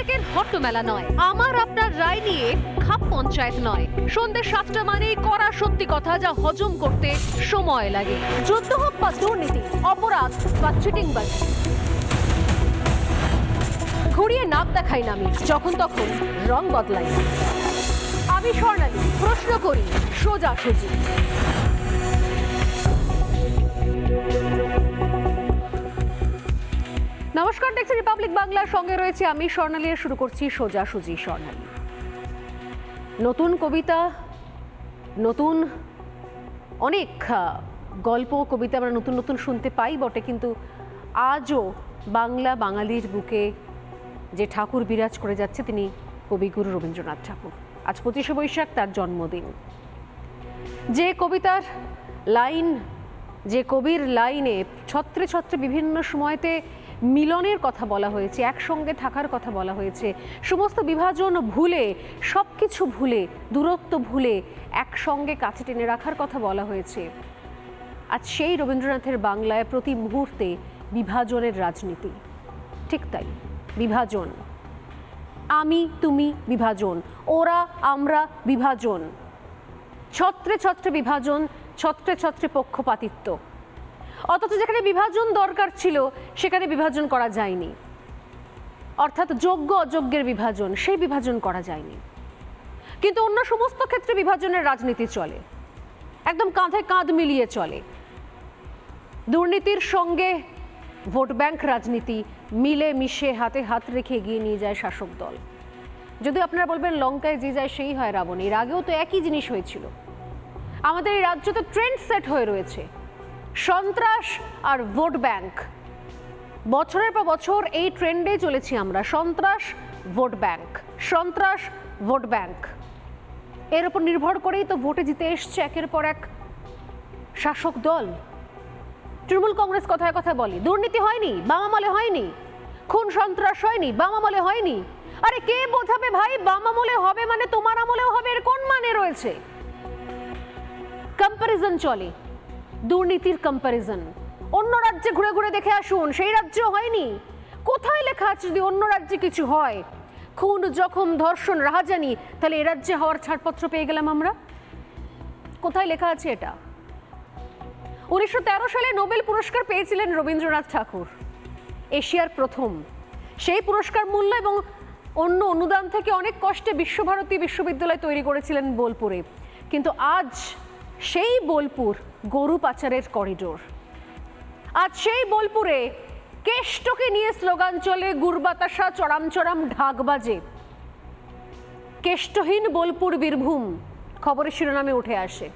সাংবাদিকের হট্টমেলা নয়, আমার আপনার রায় নিয়ে খাপ পঞ্চায়েত নয়। সন্ধ্যে 7টা মানেই করা সত্যি কথা যা হজম করতে সময় লাগে। যুদ্ধ হোক বা দুর্নীতি, অপরাধ বা চিটিংবাজি, ঘুরিয়ে নাক দেখাই না আমি, যখন তখন রং বদলাই। আমি স্বর্ণালী, প্রশ্ন করি সোজাসুজি। নমস্কার, দেখছি রিপাবলিক বাংলার সঙ্গে রয়েছে আমি স্বর্ণালী। শুরু করছি সোজাসুজি স্বর্ণালী। নতুন কবিতা, নতুন অনেক গল্প কবিতা আমরা নতুন নতুন শুনতে পাই বটে, কিন্তু আজও বাংলা বাঙালির বুকে যে ঠাকুর বিরাজ করে যাচ্ছে তিনি কবিগুরু রবীন্দ্রনাথ ঠাকুর। আজ 25শে বৈশাখ, তার জন্মদিন। যে কবিতার লাইন, যে কবির লাইনে ছত্রে ছত্রে বিভিন্ন সময়তে মিলনের কথা বলা হয়েছে, একসঙ্গে থাকার কথা বলা হয়েছে, সমস্ত বিভাজন ভুলে, সব কিছু ভুলে, দূরত্ব ভুলে একসঙ্গে কাছে টেনে রাখার কথা বলা হয়েছে। আজ সেই রবীন্দ্রনাথের বাংলায় প্রতি মুহূর্তে বিভাজনের রাজনীতি। ঠিক তাই, বিভাজন। আমি তুমি বিভাজন, ওরা আমরা বিভাজন, ছত্রে ছত্রে বিভাজন, ছত্রে ছত্রে পক্ষপাতিত্ব। অথচ যেখানে বিভাজন দরকার ছিল সেখানে বিভাজন করা যায়নি, অর্থাৎ যোগ্য অযোগ্যের বিভাজন, সেই বিভাজন করা যায়নি। কিন্তু অন্য সমস্ত ক্ষেত্রে বিভাজনের রাজনীতি চলে, একদম কাঁধে কাঁধ মিলিয়ে চলে। দুর্নীতির সঙ্গে ভোট ব্যাংক রাজনীতি মিলে মিশে হাতে হাত রেখে এগিয়ে নিয়ে যায় শাসক দল। যদি আপনারা বলবেন লঙ্কায় যে যায় সেই হয় রাবণ, এর আগেও তো একই জিনিস হয়েছিল। আমাদের এই রাজ্য তো ট্রেন্ড সেট হয়ে রয়েছে, সন্ত্রাস আর ভোট ব্যাংক। বছরের পর বছর এই ট্রেন্ডে চলেছি আমরা, সন্ত্রাস ভোট ব্যাংক, সন্ত্রাস ভোট ব্যাংক। এর উপর নির্ভর করেই তো ভোটে জিতে এসছে একের পর এক শাসক দল। তৃণমূল কংগ্রেস কথায় কথা বলে দুর্নীতি হয়নি, বাম আমলে হয়নি, খুন সন্ত্রাস হয়নি, বাম আমলে হয়নি। আরে কে বোঝাবে ভাই বাম আমলে হবে মানে তোমার আমলেও হবে, এর কোন মানে রয়েছে? কম্প্যারিজন চলে, দুর্নীতির কম্প্যারিজন। অন্য রাজ্যে ঘুরে ঘুরে দেখে আসুন, সেই রাজ্যেও হয়নি। কোথায় লেখা আছে যদি অন্য রাজ্যে কিছু হয়, খুন জখম ধর্ষণ রাহাজানি, তাহলে এ রাজ্যে হওয়ার ছাড়পত্র পেয়ে গেলাম আমরা? কোথায় লেখা আছে এটা? 1913 সালে নোবেল পুরস্কার পেয়েছিলেন রবীন্দ্রনাথ ঠাকুর, এশিয়ার প্রথম। সেই পুরস্কার মূল্য এবং অন্য অনুদান থেকে অনেক কষ্টে বিশ্বভারতী বিশ্ববিদ্যালয় তৈরি করেছিলেন বোলপুরে। কিন্তু আজ সেই বোলপুর গরু পাচারের করিডোর। আজ সেই বোলপুরে কেষ্টকে নিয়ে স্লোগান চলে, গুড়বাতাসা চড়াম চড়াম ঢাক বাজে। কেষ্টহীন বোলপুর বীরভূম খবরের শিরোনামে উঠে আসে।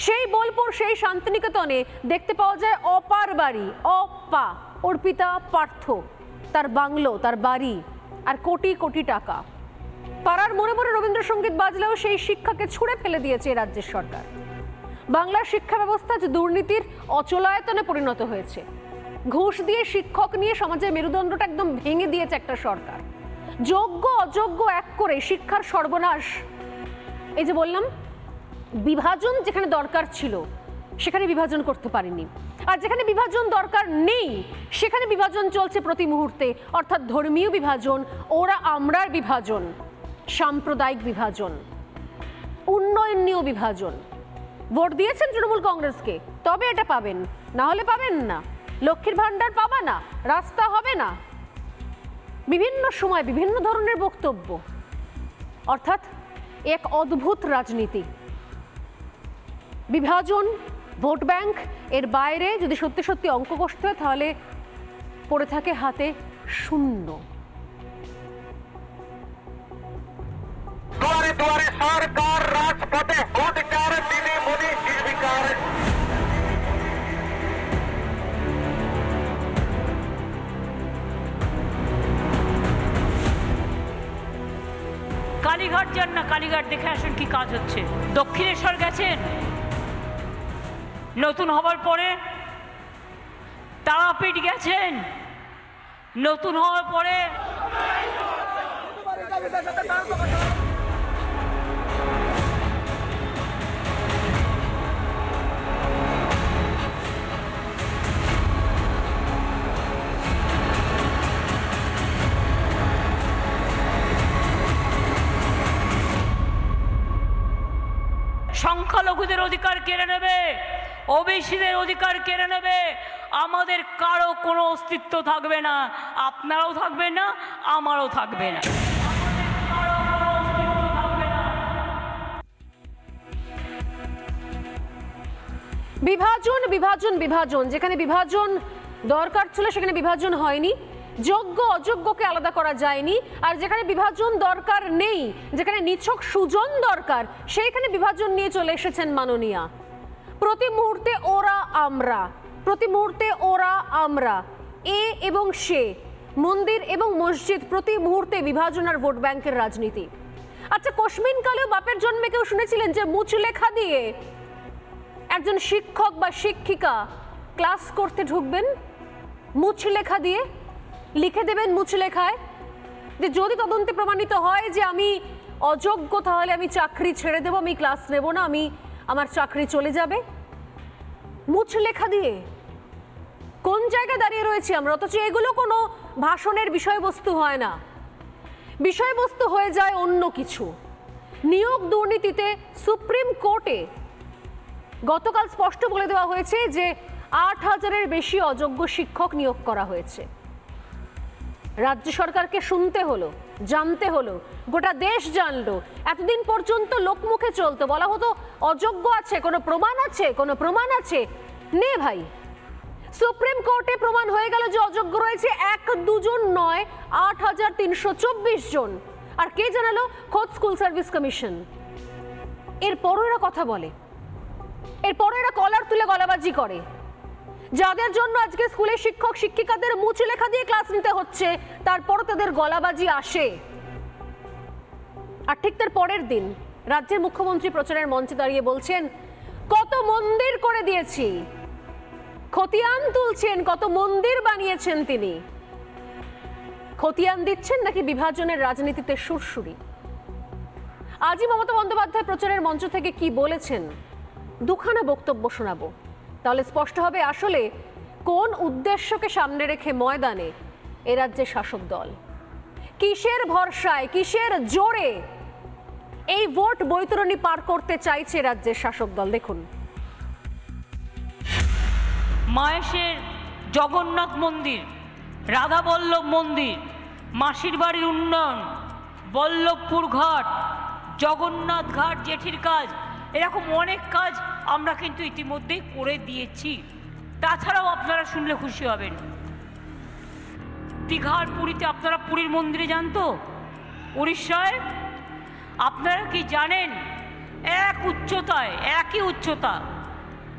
সেই বোলপুর, সেই শান্তিনিকেতনে দেখতে পাওয়া যায় অপার বাড়ি, অপা অর্পিতা পার্থ, তার বাংলো, তার বাড়ি, আর কোটি কোটি টাকা। পাড়ার মোড়ে মোড়ে রবীন্দ্রসঙ্গীত বাজলেও সেই শিক্ষাকে ছুঁড়ে ফেলে দিয়েছে রাজ্যের সরকার। বাংলার শিক্ষা ব্যবস্থা যে দুর্নীতির অচলায়তনে পরিণত হয়েছে, ঘুষ দিয়ে শিক্ষক নিয়ে সমাজের মেরুদণ্ডটা একদম ভেঙে দিয়েছে একটা সরকার। যোগ্য অযোগ্য এক করে শিক্ষার সর্বনাশ। এই যে বললাম, বিভাজন যেখানে দরকার ছিল সেখানে বিভাজন করতে পারেনি, আর যেখানে বিভাজন দরকার নেই সেখানে বিভাজন চলছে প্রতি মুহূর্তে। অর্থাৎ ধর্মীয় বিভাজন, ওরা আমরার বিভাজন, সাম্প্রদায়িক বিভাজন, উন্নয়নীয় বিভাজন। ভোট দিয়েছেন তৃণমূল কংগ্রেসকে, তবে এটা পাবেন, না হলে পাবেন না। লক্ষ্মীর ভান্ডার পাবা না, রাস্তা হবে না। বিভিন্ন সময় বিভিন্ন ধরনের বক্তব্য, অর্থাৎ এক অদ্ভুত রাজনীতি। বিভাজন, ভোট ব্যাংক, এর বাইরে যদি সত্যি সত্যি অঙ্ক কষতে হয় তাহলে পড়ে থাকে হাতে শূন্য। দুয়ারে দুয়ারে সরকার, রাজপথে হুঙ্কার, দিদি মোদি নির্বিকার। কালীঘাট যান না, কালীঘাট দেখে আসুন কি কাজ হচ্ছে। দক্ষিণেশ্বর গেছেন? নতুন হবার পরে তারাপীঠ গেছেন? নতুন হওয়ার পরে সংখ্যালঘুদের অধিকার কেড়ে নেবে, ওবিসিদের অধিকার কেড়ে নেবে, আমাদের কারো কোনো অস্তিত্ব থাকবে না, আপনারাও থাকবেন না, আমারও থাকবে না। বিভাজন বিভাজন বিভাজন, যেখানে বিভাজন দরকার ছিল সেখানে বিভাজন হয়নি, যোগ্য অযোগ্যকে আলাদা করা যায়নি, আর যেখানে বিভাজন দরকার নেই, যেখানে নিছক সুজন দরকার, সেইখানে বিভাজন নিয়ে চলে এসেছেন মাননীয়া। প্রতি মুহূর্তে ওরা আমরা, প্রতি মুহূর্তে ওরা আমরা, এ এবং সে, মন্দির এবং মসজিদ, প্রতি মুহূর্তে বিভাজন আর ভোট ব্যাংকের রাজনীতি। আচ্ছা, কোশমিন কালেও বাপের জন্মে কেউ শুনেছিলেন যে মুচলেখা দিয়ে একজন শিক্ষক বা শিক্ষিকা ক্লাস করতে ঢুকবেন? মুচলেখা দিয়ে লিখে দেবেন মুচলেখায় যে যদি তদন্তে প্রমাণিত হয় যে আমি অযোগ্য, তাহলে আমি চাকরি ছেড়ে দেবো, আমি ক্লাস নেব না, আমার চাকরি চলে যাবে। মুচলেখা দিয়ে কোন জায়গায় দাঁড়িয়ে রয়েছি আমরা? অথচ এগুলো কোনো ভাষণের বিষয়বস্তু হয় না, বিষয়বস্তু হয়ে যায় অন্য কিছু। নিয়োগ দুর্নীতিতে সুপ্রিম কোর্টে গতকাল স্পষ্ট বলে দেওয়া হয়েছে যে ৮,০০০-এর বেশি অযোগ্য শিক্ষক নিয়োগ করা হয়েছে। রাজ্য সরকারকে শুনতে হলো, জানতে হলো, গোটা দেশ জানলো। এতদিন পর্যন্ত লোকমুখে চলতো, বলা হতো অযোগ্য আছে, কোনো প্রমাণ আছে, কোনো প্রমাণ আছে। নে ভাই, সুপ্রিম কোর্টে প্রমাণ হয়ে গেল যে অযোগ্য রয়েছে ১-২ জন নয়, ৮,৩২৪ জন। আর কে জানালো? খোদ স্কুল সার্ভিস কমিশন। এরপরও এরা কথা বলে, এরপরে এরা কলার তুলে গলাবাজি করে। যাদের জন্য আজকে স্কুলের শিক্ষক শিক্ষিকাদের মুচলেখা দিয়ে ক্লাস নিতে হচ্ছে, তারপরও তাদের গলাবাজি আসে। আর ঠিক তার পরের দিন রাজ্যের মুখ্যমন্ত্রী প্রচারের মঞ্চে দাঁড়িয়ে বলছেন কত মন্দির করে দিয়েছি, খতিয়ান তুলছেন, কত মন্দির বানিয়েছেন তিনি। খতিয়ান দিচ্ছেন নাকি বিভাজনের রাজনীতিতে সুরসুরি? আজই মমতা বন্দ্যোপাধ্যায় প্রচারের মঞ্চ থেকে কি বলেছেন দুখানা বক্তব্য শোনাবো, তাহলে স্পষ্ট হবে আসলে কোন উদ্দেশ্যকে সামনে রেখে ময়দানে এ রাজ্যের শাসক দল, কিসের ভরসায়, কিসের জোরে এই ভোট বৈতরণী পার করতে চাইছে রাজ্যের শাসক দল। দেখুন, মায়েশের জগন্নাথ মন্দির, রাধা বল্লভ মন্দির, মাসির বাড়ির উন্নয়ন, বল্লভপুর ঘাট, জগন্নাথ ঘাট, জেঠির কাজ, এরকম অনেক কাজ আমরা কিন্তু ইতিমধ্যেই করে দিয়েছি। তাছাড়াও আপনারা শুনলে খুশি হবেন, দীঘার পুরীতে, আপনারা পুরীর মন্দিরে যান তো, উড়িষ্যায়, আপনারা কি জানেন একই উচ্চতা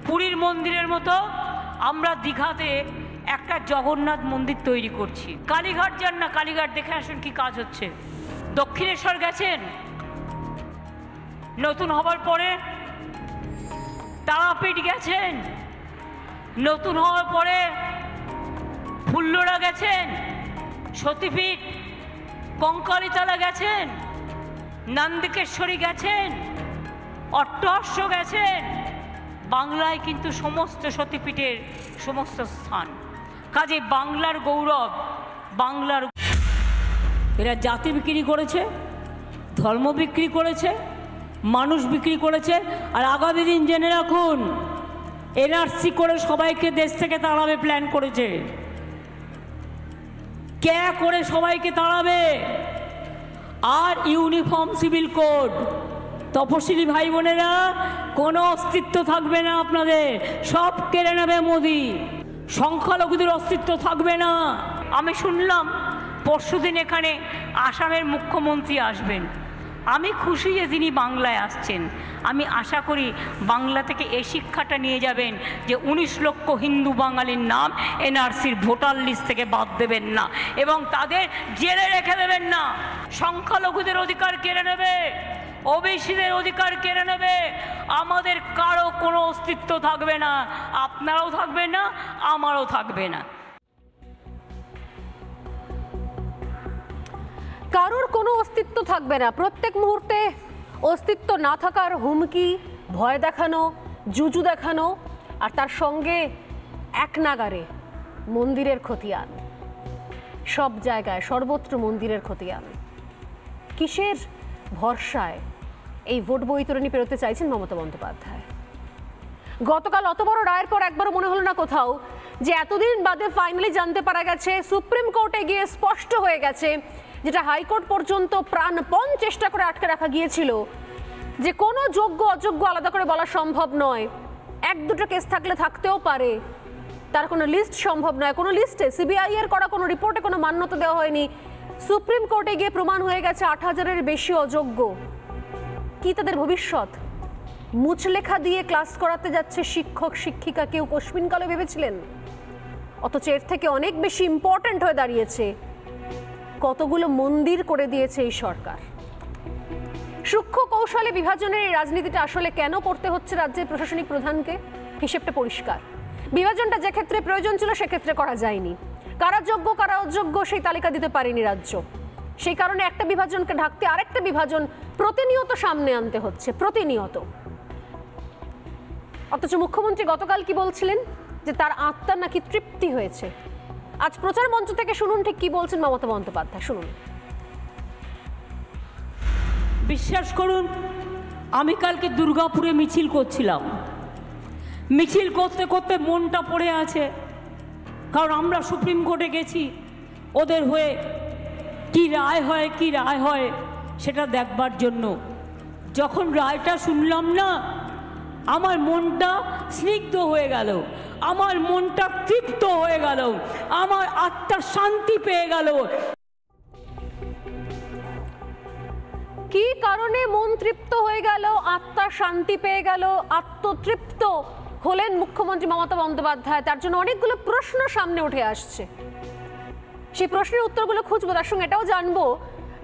পুরীর মন্দিরের মতো আমরা দীঘাতে একটা জগন্নাথ মন্দির তৈরি করছি। কালীঘাট যান না, কালীঘাট দেখে আসুন কি কাজ হচ্ছে। দক্ষিণেশ্বর গেছেন? নতুন হবার পরে তারাপীঠ গেছেন? নতুন হওয়ার পরে ফুল্লরা গেছেন? সতীপীঠ, কঙ্কালীতলা গেছেন? নন্দিকেশ্বরী গেছেন? অট্টহাস্য গেছেন? বাংলায় কিন্তু সমস্ত সতীপীঠের সমস্ত স্থান। কাজে বাংলার গৌরব, বাংলার, এরা জাতি বিক্রি করেছে, ধর্ম বিক্রি করেছে, মানুষ বিক্রি করেছে। আর আগামী দিন জেনে রাখুন, এনআরসি করে সবাইকে দেশ থেকে তাড়াবে প্ল্যান করেছে। কে করে সবাইকে তাড়াবে? আর ইউনিফর্ম সিভিল কোড, তপশিলি ভাই বোনেরা, কোনো অস্তিত্ব থাকবে না আপনাদের, সব কেড়ে নেবে মোদি। সংখ্যালঘুদের অস্তিত্ব থাকবে না। আমি শুনলাম পরশুদিন এখানে আসামের মুখ্যমন্ত্রী আসবেন। আমি খুশি যে তিনি বাংলায় আসছেন। আমি আশা করি বাংলা থেকে এই শিক্ষাটা নিয়ে যাবেন যে 19 লক্ষ হিন্দু বাঙালির নাম এনআরসির ভোটার লিস্ট থেকে বাদ দেবেন না এবং তাদের জেলে রেখে দেবেন না। সংখ্যালঘুদের অধিকার কেড়ে নেবে, ওবিসিদের অধিকার কেড়ে নেবে, আমাদের কারো কোনো অস্তিত্ব থাকবে না, আপনারাও থাকবেন না, আমারও থাকবে না। কারোর কোনো অস্তিত্ব থাকবে না। প্রত্যেক মুহূর্তে অস্তিত্ব না থাকার হুমকি, ভয় দেখানো, জুজু দেখানো, আর তার সঙ্গে এক নাগারে মন্দিরের খতিয়ান। সব জায়গায় সর্বত্র মন্দিরের খতিয়ান। কিসের ভরসায় এই ভোট বৈতরণী পেরোতে চাইছেন মমতা বন্দ্যোপাধ্যায়? গতকাল অত বড় রায়ের পর একবারও মনে হলো না কোথাও যে এতদিন বাদে ফাইনালি জানতে পারা গেছে, সুপ্রিম কোর্টে গিয়ে স্পষ্ট হয়ে গেছে, যেটা হাইকোর্ট পর্যন্ত প্রাণপণ চেষ্টা করে আটকে রাখা গিয়েছিল, যে কোনো যোগ্য অযোগ্য আলাদা করে বলা সম্ভব নয়। এক দুটো কেস থাকলে থাকতেও পারে, তার কোনো লিস্ট সম্ভব নয়। কোনো লিস্টে সিবিআই এর করা কোনো রিপোর্টে কোনো মান্যতা দেওয়া হয়নি। সুপ্রিম কোর্টে গিয়ে প্রমাণ হয়ে গেছে ৮,০০০-এর বেশি অযোগ্য। কি তাদের ভবিষ্যৎ? মুচলেখা দিয়ে ক্লাস করাতে যাচ্ছে শিক্ষক শিক্ষিকা, কেউ কস্মিনকালে ভেবেছিলেন? অথচ এর থেকে অনেক বেশি ইম্পর্ট্যান্ট হয়ে দাঁড়িয়েছে কতগুলো মন্দির করে দিয়েছে এই সরকার। সূক্ষ্ম কৌশলে বিভাজনের এই রাজনীতিটা আসলে কেন করতে হচ্ছে রাজ্যের প্রশাসনিক প্রধানকে? হিসেবটা পরিষ্কার। বিভাজনটা যে ক্ষেত্রে প্রয়োজন ছিল সেক্ষেত্রে করা যায়নি। কারা যোগ্য কারা অযোগ্য সেই তালিকা দিতে পারেনি রাজ্য। সেই কারণে একটা বিভাজনকে ঢাকতে আরেকটা বিভাজন প্রতিনিয়ত সামনে আনতে হচ্ছে, প্রতিনিয়ত। অথচ মুখ্যমন্ত্রী গতকাল কি বলছিলেন? যে তার আত্মার নাকি তৃপ্তি হয়েছে। আজ প্রচার মঞ্চ থেকে শুনুন ঠিক কি বলছেন মমতা বন্দ্যোপাধ্যায়, শুনুন। বিশ্বাস করুন, আমি কালকে দুর্গাপুরে মিছিল করছিলাম। মিছিল করতে করতে মনটা পড়ে আছে, কারণ আমরা সুপ্রিম কোর্টে গেছি ওদের হয়ে কি রায় হয় সেটা দেখবার জন্য। যখন রায়টা শুনলাম না, আমার মনটা স্নিগ্ধ হয়ে গেল, আমার মনটা তৃপ্ত হয়ে গেল, আমার আত্মা শান্তি পেয়ে গেল। কি কারণে মন তৃপ্ত হয়ে গেল, আত্মা শান্তি পেয়ে গেল, আত্মতৃপ্ত হলেন মুখ্যমন্ত্রী মমতা বন্দ্যোপাধ্যায়? তার জন্য অনেকগুলো প্রশ্ন সামনে উঠে আসছে। সেই প্রশ্নের উত্তরগুলো খুঁজবো, তার সঙ্গে এটাও জানবো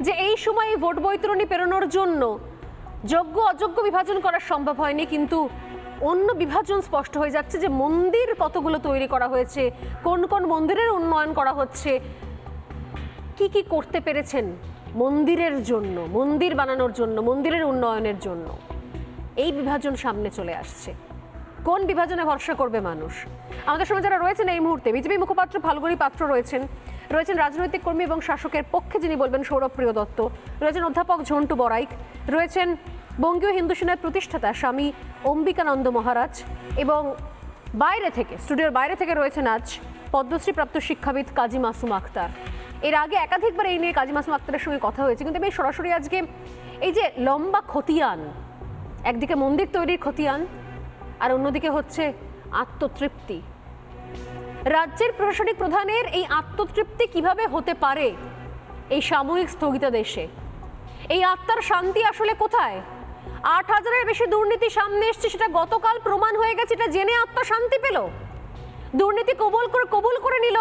যে এই সময় ভোট বৈতরণী পেরোনোর জন্য যোগ্য অযোগ্য বিভাজন করা সম্ভব হয়নি, কিন্তু অন্য বিভাজন স্পষ্ট হয়ে যাচ্ছে যে মন্দির কতগুলো তৈরি করা হয়েছে, কোন কোন মন্দিরের উন্নয়ন করা হচ্ছে, কি কি করতে পেরেছেন মন্দিরের জন্য, মন্দির বানানোর জন্য, মন্দিরের উন্নয়নের জন্য। এই বিভাজন সামনে চলে আসছে। কোন বিভাজনে ভরসা করবে মানুষ? আমাদের সঙ্গে যারা রয়েছেন এই মুহূর্তে, বিজেপি মুখপাত্র ফাল্গুনী পাত্র রয়েছেন রাজনৈতিক কর্মী এবং শাসকের পক্ষে যিনি বলবেন সৌরভপ্রিয় দত্ত, রয়েছেন অধ্যাপক ঝন্টু বড়াইক, রয়েছেন বঙ্গীয় হিন্দু সেনার প্রতিষ্ঠাতা স্বামী অম্বিকানন্দ মহারাজ, এবং বাইরে থেকে, স্টুডিওর বাইরে থেকে রয়েছেন আজ পদ্মশ্রীপ্রাপ্ত শিক্ষাবিদ কাজী মাসুম আক্তার। এর আগে একাধিকবার এই নিয়ে কাজী মাসুম আক্তারের সঙ্গে কথা হয়েছে, কিন্তু আমি সরাসরি আজকে এই যে লম্বা খতিয়ান, একদিকে মন্দির তৈরির খতিয়ান আর অন্যদিকে হচ্ছে আত্মতৃপ্তি, রাজ্যের প্রশাসনিক প্রধানের এই আত্মতৃপ্তি কিভাবে হতে পারে এই সাময়িক স্থগিতাদেশে? এই আত্মার শান্তি আসলে কোথায়? ৮,০০০-এর বেশি দুর্নীতি সামনে এসছে, সেটা গতকাল প্রমাণ হয়ে গেছে। এটা জেনে আত্মা শান্তি পেল? দুর্নীতি কবুল করে নিল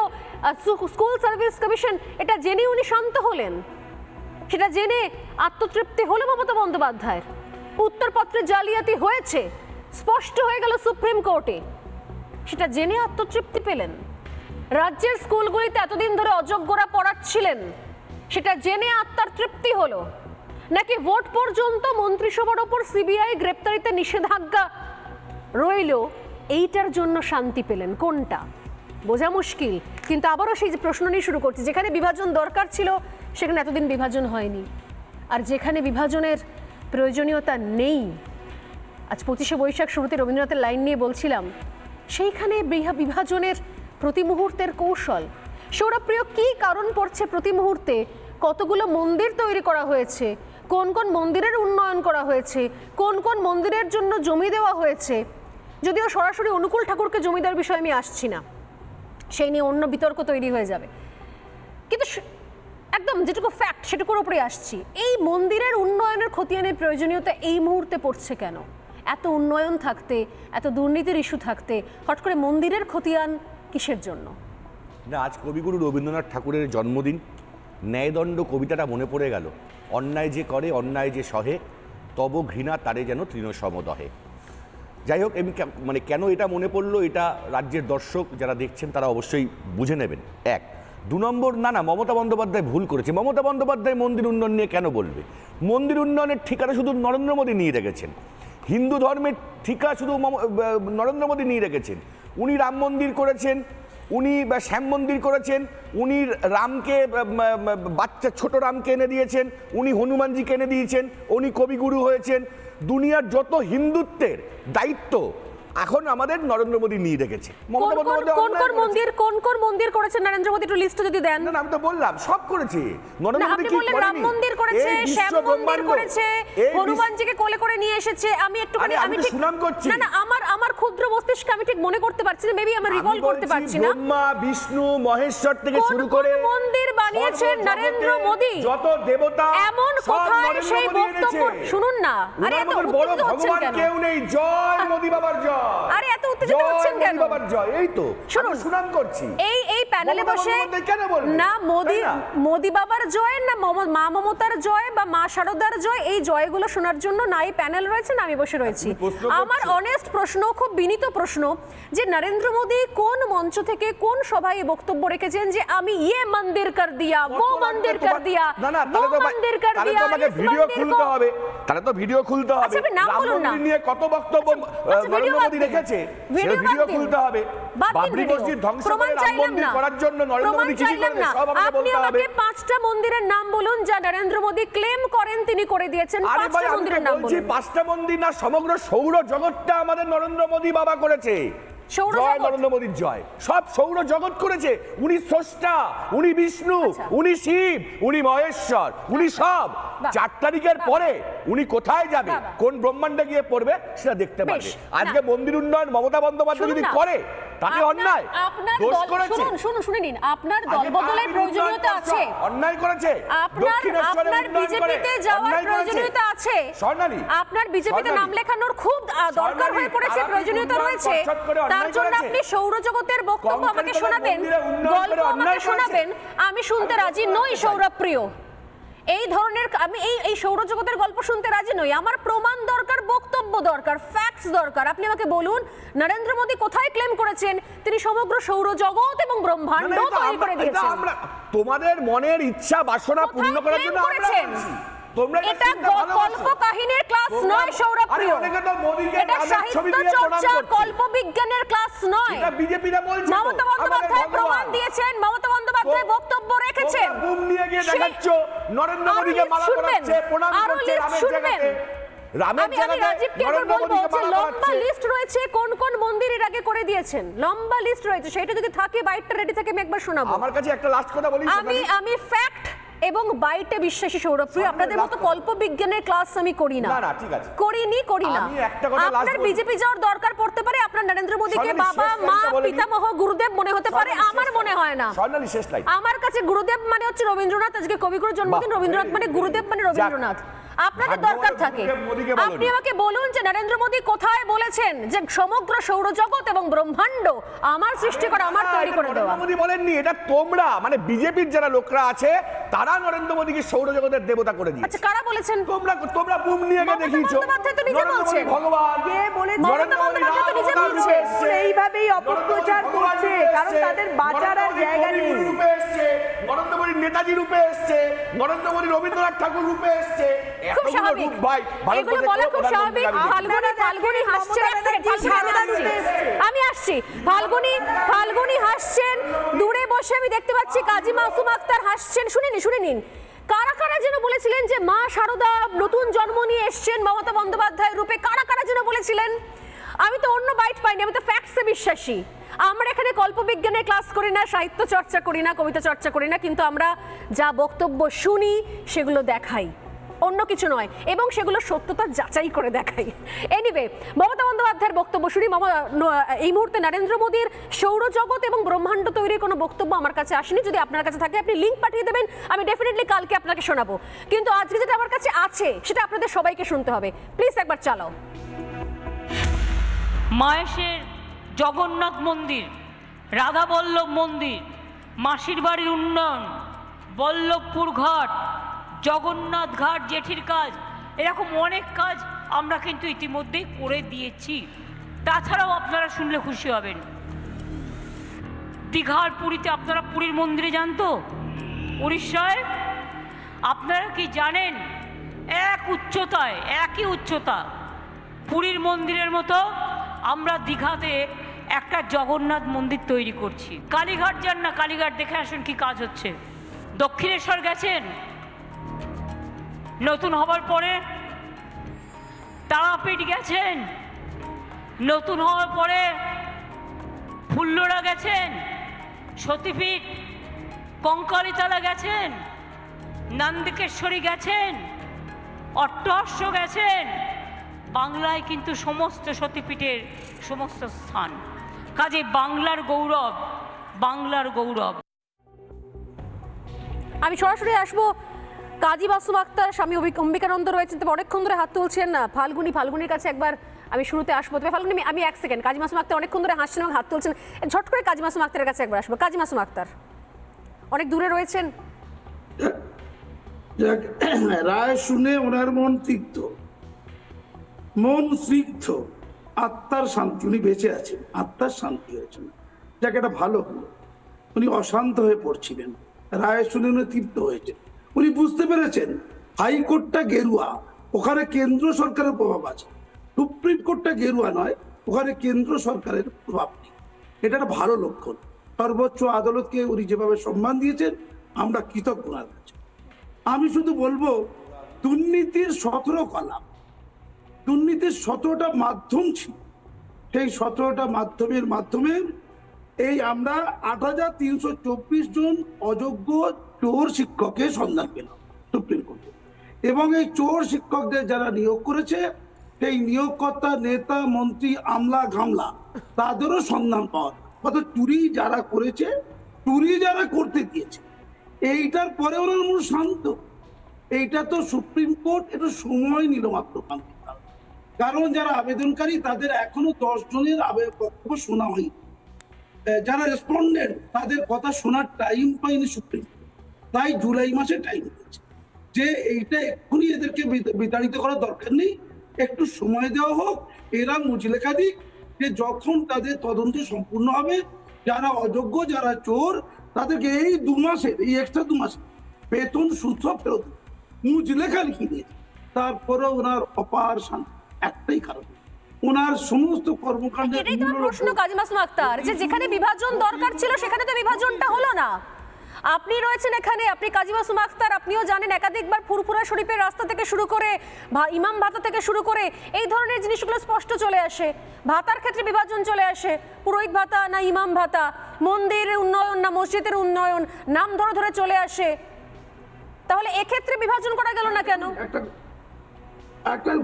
স্কুল সার্ভিস কমিশন, এটা জেনে উনি শান্ত হলেন? সেটা জেনে আত্মতৃপ্তি হলো মমতা বন্দ্যোপাধ্যায়ের? উত্তরপত্রে জালিয়াতি হয়েছে, স্পষ্ট হয়ে গেল সুপ্রিম কোর্টে, সেটা জেনে আত্মতৃপ্তি পেলেন? রাজ্যের স্কুলগুলিতে এতদিন ধরে অযোগ্যরা পড়াচ্ছিলেন, সেটা জেনে আত্মার তৃপ্তি হলো? নাকি ভোট পর্যন্ত মন্ত্রিসভার ওপর সিবিআই গ্রেপ্তারিতে নিষেধাজ্ঞা রইল, এইটার জন্য শান্তি পেলেন? কোনটা বোঝা মুশকিল। কিন্তু আবারও সেই যে প্রশ্ন নিয়ে শুরু করছি, যেখানে বিভাজন দরকার ছিল সেখানে এতদিন বিভাজন হয়নি, আর যেখানে বিভাজনের প্রয়োজনীয়তা নেই, আজ 25শে বৈশাখ শুরুতে রবীন্দ্রনাথের লাইন নিয়ে বলছিলাম, সেইখানে বিভাজনের প্রতি মুহূর্তের কৌশল। সৌরভপ্রিয়, কি কারণ পড়ছে প্রতি মুহূর্তে কতগুলো মন্দির তৈরি করা হয়েছে, কোন কোন মন্দিরের উন্নয়ন করা হয়েছে, কোন কোন মন্দিরের জন্য জমি দেওয়া হয়েছে? যদিও সরাসরি অনুকূল ঠাকুরকে জমি দেওয়ার বিষয়ে আমি আসছি না, সেই নিয়ে অন্য বিতর্ক তৈরি হয়ে যাবে, কিন্তু একদম যেটুকু ফ্যাক্ট সেটুকুর উপরে আসছি। এই মন্দিরের উন্নয়নের খতিয়ানের প্রয়োজনীয়তা এই মুহূর্তে পড়ছে কেন? এত উন্নয়ন থাকতে, এত দুর্নীতির ইস্যু থাকতে হঠাৎ করে মন্দিরের খতিয়ান কিসের জন্য? না, আজ কবিগুরু রবীন্দ্রনাথ ঠাকুরের জন্মদিন, ন্যায়দণ্ড কবিতাটা মনে পড়ে গেল। অন্যায় যে করে অন্যায় যে সহে, তব ঘৃণা তারে যেন তৃণসমদহে। যাই হোক, মানে কেন এটা মনে পড়লো, এটা রাজ্যের দর্শক যারা দেখছেন তারা অবশ্যই বুঝে নেবেন। 1, 2 নম্বর, না মমতা বন্দ্যোপাধ্যায় ভুল করেছে। মমতা বন্দ্যোপাধ্যায় মন্দির উন্নয়ন নিয়ে কেন বলবে? মন্দির উন্নয়নের ঠিকানা শুধু নরেন্দ্র মোদী নিয়ে রেখেছেন, হিন্দু ধর্মের ঠিকা শুধু নরেন্দ্র মোদী নিয়ে রেখেছেন। উনি রাম মন্দির করেছেন, উনি শ্যাম মন্দির করেছেন, উনি রামকে বাচ্চা ছোট রামকে এনে দিয়েছেন, উনি হনুমানজিকে এনে দিয়েছেন, উনি কবিগুরু হয়েছেন। দুনিয়ার যত হিন্দুত্বের দায়িত্ব এখন আমাদের নরেন্দ্র মোদী নিয়ে রেখেছে। কোন মন্দির করেছেন নরেন্দ্র মোদী, একটু লিস্ট যদি দেন। না আমি তো বললাম সব করেছে নরেন্দ্র মোদী। কি করেনি? রাম মন্দির করেছে, শ্যাম মন্দির করেছে, হনুমানজিকে কোলে করে নিয়ে এসেছে। আমি একটুখানি আমি ঠিক সুনাম করছি। না আমার ক্ষুদ্র মস্তিষ্কে আমি ঠিক মনে করতে পারছি না, মেবি আমি রিকল করতে পারছি না। ব্রহ্মা বিষ্ণু মহেশ্বর থেকে শুরু করে মন্দির বানিয়েছেন নরেন্দ্র মোদী, যত দেবতা এমন কোথায় সেই বক্তব্য শুনুন না। আরে এত উত্তেজিত হচ্ছেন কেন? কেউ নেই। জয় মোদী বাবার জয়। আরে এত উত্তেজিত হচ্ছেন কেন? বাবার জয়। এই তো শুনুন সুনাম করছি। এই প্যানেলে বসে না মোদী বাবার জয়, না মা মমতার জয় বা মা শারদার জয়, এই জয়গুলো শোনার জন্য না এই প্যানেল রয়েছে না আমি বসে রয়েছি। আমার অনেস্ট প্রশ্ন, খুব বিনীত প্রশ্ন, যে নরেন্দ্র মোদী কোন মঞ্চ থেকে কোন সভায় বক্তব্য রেখেছেন যে আমি ইয়ে মন্দির কর দিয়া, वो मंदिर कर दिया, वो मंदिर कर दिया, তাহলে ভিডিও খুলতে হবে, তাহলে তো ভিডিও খুলতে হবে। আচ্ছা নাম বলুন না, নিয়ে কত বক্তব্য নরেন্দ্র মোদী রেখেছে, ভিডিও খুলতে হবে। বাবরি মসজিদ ধ্বংস করে রাম মন্দির করার জন্য নরেন্দ্র মোদী কি করেছে সব আমাকে বলতে হবে। আপনি আমাকে 5টা মন্দিরের নাম বলুন যা নরেন্দ্র মোদী ক্লেম করেন তিনি করে দিয়েছেন। 5টা মন্দিরের নাম বলুন। 5টা মন্দির না, সমগ্র সৌর জগৎটা আমাদের নরেন্দ্র মোদী বাবা করেছে। জয় নরেন্দ্র মোদীর জয়। সব সৌর জগৎ করেছে। উনি স্রষ্টা, উনি বিষ্ণু, উনি শিব, উনি মহেশ্বর, উনি সব। 4 তারিখের পরে উনি কোথায় যাবে, কোন ব্রহ্মাণ্ডে গিয়ে পড়বে সেটা দেখতে পারবে। আজকে মন্দির উন্নয়ন মমতা বন্দ্যোপাধ্যায় যদি করে তাতে অন্যায়, দোষ করেছে। শুনে নিন, আপনার দলবদলের প্রয়োজনীয়তা আছে, অন্যায় করেছে। আপনার বিজেপিতে যাওয়ার প্রয়োজনীয়তা আছে, আপনার বিজেপিতে নাম লেখানোর খুব দরকার হয়ে পড়েছে, প্রয়োজনীয়তা রয়েছে। তার জন্য আপনি সৌরজগতের বক্তব্য আমাকে শোনাবেন, গল্প আমাকে শোনাবেন, আমি শুনতে রাজি নই। সৌরভ প্রিয়, এই ধরনের আমি এই সৌরজগতের গল্প শুনতে রাজি নই। আমার প্রমাণ দরকার, বক্তব্য দরকার, ফ্যাক্টস দরকার। আপনি আমাকে বলুন নরেন্দ্র মোদী কোথায় ক্লেম করেছেন তিনি সমগ্র সৌরজগৎ এবং ব্রহ্মাণ্ড তৈরি করে দিয়েছেন। তোমাদের মনের ইচ্ছা বাসনা পূর্ণ করার জন্য করেছেন। এটা গল্প কাহিনীর ক্লাস নয় সৌরভ প্রিয়, এটা সাহিত্য চর্চা কল্প বিজ্ঞানের ক্লাস নয়। এটা বিজেপিরা বলছে। মমতা বন্দ্যোপাধ্যায় প্রমাণ দিয়েছেন, মমতা বন্দ্যোপাধ্যায় বক্তব্য রেখেছেন। বুম নিয়ে গিয়ে দেখাচ্ছ নরেন্দ্র মোদীকে মালা করাচ্ছে, প্রণাম করছে রামের জায়গাতে। আমি রাজীবকে বলবো যে লম্বা লিস্ট রয়েছে কোন কোন মন্দির এর আগে করে দিয়েছেন, লম্বা লিস্ট রয়েছে, সেটা যদি থাকে বাইটটা রেডি থেকে আমি একবার শোনাবো। আমার কাছে একটা লাস্ট কথা বলি, আমি ফ্যাক্ট এবং বাইটে বিশ্বাসী সৌরভ প্রিয়। আপনাদের মতো কল্প বিজ্ঞানের ক্লাস আমি করি না, ঠিক আছে, করি না। আপনার বিজেপি যাওয়ার দরকার পড়তে পারে, আপনার নরেন্দ্র মোদীকে বাবা মা পিতামহ গুরুদেব মনে হতে পারে, আমার মনে হয় না। আমার কাছে গুরুদেব মানে হচ্ছে রবীন্দ্রনাথ, আজকে কবিগুরুর জন্মদিন, রবীন্দ্রনাথ মানে গুরুদেব মানে রবীন্দ্রনাথ। আপনাদের দরকার থাকে আপনি আমাকে বলুন যে নরেন্দ্র মোদী কোথায় বলেছেন যে সমগ্র সৌরজগৎ এবং ব্রহ্মাণ্ড আমার সৃষ্টি করা, আমার তৈরি করে দেওয়া। নরেন্দ্র মোদী বলেননি, এটা তোমরা মানে বিজেপির যারা লোকরা আছে তারা নরেন্দ্র মোদীকে সৌরজগতের দেবতা করে দিয়েছে। আচ্ছা কারা বলেছেন? তোমরা বুম নিয়ে গিয়ে দেখিয়েছো। তো নিজে বলছেন ভগবান কে বলেছে? নরেন্দ্র মোদী তো নিজে বলছেন এইভাবেই অপপ্রচার করছে, কারণ তাদের বাঁচার আর জায়গা নেই। নরেন্দ্র মোদী নেতাজি রূপে এসেছে, নরেন্দ্র মোদী রবীন্দ্রনাথ ঠাকুর রূপে এসেছে। খুব স্বাভাবিক, এগুলো বলা খুব স্বাভাবিক। ফাল্গুনি হাসছেন, আমি আসছি। ফাল্গুনি হাসছেন, দূরে বসে আমি দেখতে পাচ্ছি কাজী মাসুম আক্তার হাসছেন। শুনে নিন কারা কারা যেন বলেছিলেন যে মা শারদা নতুন জন্ম নিয়ে এসছেন মমতা বন্দ্যোপাধ্যায় রূপে, কারা কারা যেন বলেছিলেন। আমি তো অন্য বাইট পাইনি, আমি তো ফ্যাক্টসে বিশ্বাসী। আমরা এখানে কল্পবিজ্ঞানের ক্লাস করি না, সাহিত্য চর্চা করি না, কবিতা চর্চা করি না, কিন্তু আমরা যা বক্তব্য শুনি সেগুলো দেখাই, অন্য কিছু নয়, এবং সেগুলো সত্যতা যাচাই করে দেখাই। এনিওয়ে, মমতা বন্দ্যোপাধ্যায়ের বক্তব্য শুনি। এই মুহূর্তে নরেন্দ্র মোদীর সৌরজগৎ এবং ব্রহ্মাণ্ড তৈরির কোনো বক্তব্য আমার কাছে আসেনি। যদি আপনার কাছে থাকে আপনি লিঙ্ক পাঠিয়ে দেবেন, আমি ডেফিনেটলি কালকে আপনাকে শোনাবো। কিন্তু আজকে যেটা আমার কাছে আছে সেটা আপনাদের সবাইকে শুনতে হবে। প্লিজ একবার চালাও। মায়েশের জগন্নাথ মন্দির, রাধাবল্লভ মন্দির, মাসির বাড়ির উন্নয়ন, বল্লভপুর ঘাট, জগন্নাথ ঘাট, জেঠির কাজ, এরকম অনেক কাজ আমরা কিন্তু ইতিমধ্যেই করে দিয়েছি। তাছাড়াও আপনারা শুনলে খুশি হবেন, দীঘার পুরীতে আপনারা পুরীর মন্দিরে যান তো, উড়িষ্যায় আপনারা কি জানেন একই উচ্চতা পুরীর মন্দিরের মতো আমরা দীঘাতে একটা জগন্নাথ মন্দির তৈরি করছি। কালীঘাট যান না, কালীঘাট দেখে আসুন কি কাজ হচ্ছে। দক্ষিণেশ্বর গেছেন নতুন হবার পরে, তারাপীঠ গেছেন, নতুন হওয়ার পরে ফুল্লরা গেছেন, সতীপীঠ কঙ্কালীতলা গেছেন, নন্দিকেশ্বরী গেছেন, অট্টহস্য গেছেন। বাংলায় কিন্তু সমস্ত সতীপীঠের সমস্ত স্থান। কাজে বাংলার গৌরব, বাংলার গৌরব। আমি সরাসরি আসবো কাজী মাসুম আক্তার, স্বামী অম্বিকানন্দ রয়েছেন, তবে অনেকক্ষণ ধরে হাত তুলছেন না ফাল্গুনির কাছে একবার আমি শুরুতে আসবো। তবে ফাল্গুনি আমি এক সেকেন্ড, কাজী মাসুম আক্তার অনেকক্ষণ ধরে হাসছেন এবং হাত তুলছেন, ঝট করে কাজী মাসুম আক্তারের কাছে একবার আসবো। কাজী মাসুম আক্তার অনেক দূরে রয়েছেন। রায় শুনে ওনার মন তিক্ত, মন স্নিগ্ধ, আত্মার শান্তি, উনি বেঁচে আছেন, আত্মার শান্তি হয়েছে, যাকে এটা ভালো হলো। উনি অশান্ত হয়ে পড়ছিলেন, রায় শুনে উনি তৃপ্ত হয়েছেন। উনি বুঝতে পেরেছেন হাইকোর্টটা গেরুয়া, ওখানে কেন্দ্র সরকারের প্রভাব আছে। সুপ্রিম কোর্টটা গেরুয়া নয়, ওখানে কেন্দ্র সরকারের প্রভাব নেই। এটা একটা ভালো লক্ষণ। সর্বোচ্চ আদালতকে উনি যেভাবে সম্মান দিয়েছেন, আমরা কৃতজ্ঞ ওনার কাছে। আমি শুধু বলবো, দুর্নীতির 17 কলাম, দুর্নীতির 17টা মাধ্যম ছিল। সেই 17টা মাধ্যমে এই আমরা 8,324 জন অযোগ্য চোর শিক্ষকের সন্ধান পেলাম সুপ্রিম কোর্টে। এবং এই চোর শিক্ষকদের যারা নিয়োগ করেছে, সেই নিয়োগকর্তা, নেতা, মন্ত্রী, আমলা গামলা, তাদেরও সন্ধান পাওয়া। অর্থাৎ চুরি যারা করেছে, চুরি যারা করতে দিয়েছে, এইটার পরে ওনার মন শান্ত। এইটা তো সুপ্রিম কোর্ট একটু সময় নিল মাত্র, কারণ যারা আবেদনকারী তাদের এখনো 10 জনের বক্তব্য শোনা হয়নি। যারা রেসপন্ডেন্ট তাদের কথা শোনার টাইম পায়নি সুপ্রিম কোর্ট, তাই জুলাই মাসে টাইম দিয়েছে যে এইটা এক্ষুনি এদেরকে বিতাড়িত করার দরকার নেই, একটু সময় দেওয়া হোক, এরা মুচলেখা দিক, যে যখন তাদের তদন্ত সম্পূর্ণ হবে, যারা অযোগ্য, যারা চোর, তাদেরকে এই 2 মাসে, এই এক্সট্রা 2 মাসে বেতন সুদ ফেরত মুচলেখা লিখে দিয়েছে। তারপরে ওনার অপার শান্তি, একটাই কারণ, ওনার সমস্ত কর্মকাণ্ড। এটাই তো প্রশ্ন কাজী মাসুম আক্তার, যে যেখানে বিভাজন দরকার ছিল সেখানে তো বিভাজনটা হলো না। আপনি রয়েছেন এখানে, আপনি কাজী মাসুম আক্তার, আপনিও জানেন একাধিকবার ফুরফুরা শরীফের রাস্তা থেকে শুরু করে ইমাম ভাতা থেকে শুরু করে এই ধরনের জিনিসগুলো স্পষ্ট চলে আসে। ভাতার ক্ষেত্রে বিভাজন চলে আসে, পুরোহিত ভাতা না ইমাম ভাতা, মন্দিরের উন্নয়ন না মসজিদের উন্নয়ন, নাম ধরে ধরে চলে আসে। তাহলে এক্ষেত্রে বিভাজন করা গেল না কেন?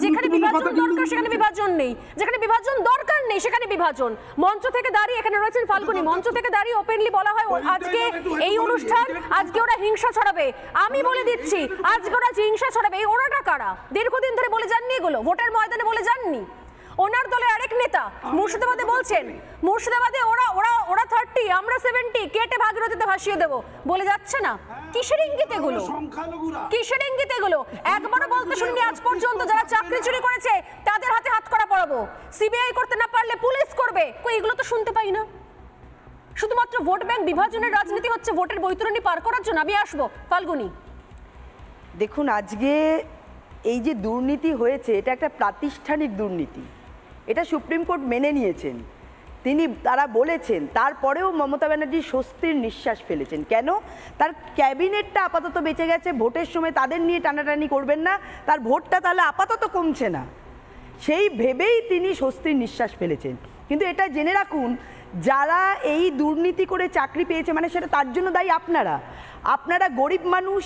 যেখানে বিভাজন দরকার সেখানে বিভাজন নেই, যেখানে বিভাজন দরকার নেই সেখানে বিভাজন। মঞ্চ থেকে দাঁড়িয়ে, এখানে রয়েছেন ফাল্গুনি, মঞ্চ থেকে দাঁড়িয়ে ওপেনলি বলা হয় আজকে এই অনুষ্ঠান, আজকে ওরা হিংসা ছড়াবে। আমি বলে দিচ্ছি, আজকে ওরা হিংসা ছড়াবে। এই ওরাটা কারা? দীর্ঘদিন ধরে বলে যাননি এগুলো, ভোটের ময়দানে বলে যাননি। ওনার দলের আরেক নেতা মুর্শিদাবাদে বলছেন, মুর্শিদাবাদে ওরা 30, আমরা 70, কেটে ভাগীরথীতে ভাসিয়ে দেবো বলে যাচ্ছে না। কিসের ইঙ্গিত এগুলো? কিসের ইঙ্গিত এগুলো? একবারও বলতে শুনিনি আজ পর্যন্ত যারা চাকরি চুরি করেছে তাদের হাতে হাত করা পড়াবো, সিবিআই করতে না পারলে পুলিশ করবে, এগুলো তো শুনতে পাই না। শুধুমাত্র ভোট ব্যাংক বিভাজনের রাজনীতি হচ্ছে ভোটের বৈতরণী পার করার জন্য। আমি আসবো ফাল্গুনি। দেখুন, আজকে এই যে দুর্নীতি হয়েছে, এটা একটা প্রাতিষ্ঠানিক দুর্নীতি, এটা সুপ্রিম কোর্ট মেনে নিয়েছেন, তারা বলেছেন। তারপরেও মমতা ব্যানার্জি স্বস্তির নিঃশ্বাস ফেলেছেন। কেন? তার ক্যাবিনেটটা আপাতত বেঁচে গেছে, ভোটের সময় তাদের নিয়ে টানাটানি করবেন না, তার ভোটটা তাহলে আপাতত কমছে না, সেই ভেবেই তিনি স্বস্তির নিঃশ্বাস ফেলেছেন। কিন্তু এটা জেনে রাখুন, যারা এই দুর্নীতি করে চাকরি পেয়েছে, মানে সেটা তার জন্য দায়ী আপনারা গরিব মানুষ,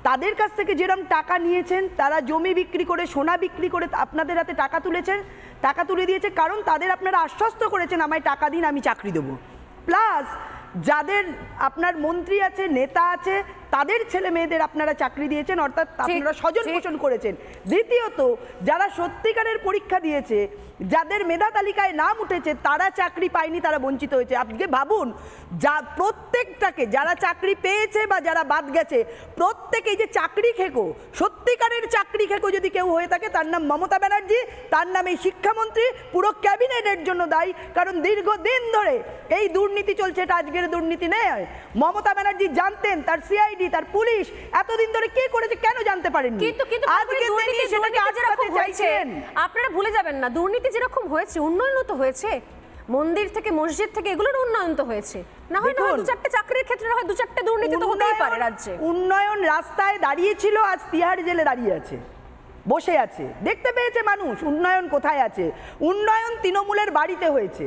তাদের কাছ থেকে যেরকম টাকা নিয়েছেন, তারা জমি বিক্রি করে, সোনা বিক্রি করে আপনাদের হাতে টাকা তুলে দিয়েছে, কারণ তাদের আপনারা আশ্বস্ত করেছেন আমায় টাকা দিন, আমি চাকরি দেবো। প্লাস যাদের আপনার মন্ত্রী আছে, নেতা আছে, তাদের ছেলে মেয়েদের আপনারা চাকরি দিয়েছেন, অর্থাৎ আপনারা স্বজন পোষণ করেছেন। দ্বিতীয়ত, যারা সত্যিকারের পরীক্ষা দিয়েছে, যাদের মেধা তালিকায় নাম উঠেছে, তারা চাকরি পায়নি, তারা বঞ্চিত হয়েছে। আজকে ভাবুন, প্রত্যেকটাকে, যারা চাকরি পেয়েছে বা যারা বাদ গেছে, প্রত্যেকেই যে চাকরি খেকো, সত্যিকারের চাকরি খেকো যদি কেউ হয়ে থাকে, তার নাম মমতা ব্যানার্জি, তার নাম এই শিক্ষামন্ত্রী, পুরো ক্যাবিনেটের জন্য দায়ী। কারণ দীর্ঘদিন ধরে এই দুর্নীতি চলছে, এটা আজকের দুর্নীতি নেই। মমতা ব্যানার্জি জানতেন, তার সিআইডি, তার পুলিশ এতদিন ধরে কি করেছে, কেন জানতে পারেননি? আপনারা ভুলে যাবেন না, দুর্নীতি যেরকম হয়েছে, উন্নয়ন তো হয়েছে, মন্দির থেকে মসজিদ থেকে এগুলোর উন্নয়ন তো হয়েছে। না হয় 2-4টে চাকরির ক্ষেত্রে না হয় 2-4টে দুর্নীতি তো হতেই পারে রাজ্যে। উন্নয়ন রাস্তায় দাঁড়িয়েছিল, আজ তিহাড় জেলে দাঁড়িয়ে আছে। বসে আছে, দেখতে পেয়েছে মানুষ উন্নয়ন কোথায় আছে। উন্নয়ন তৃণমূলের বাড়িতে হয়েছে,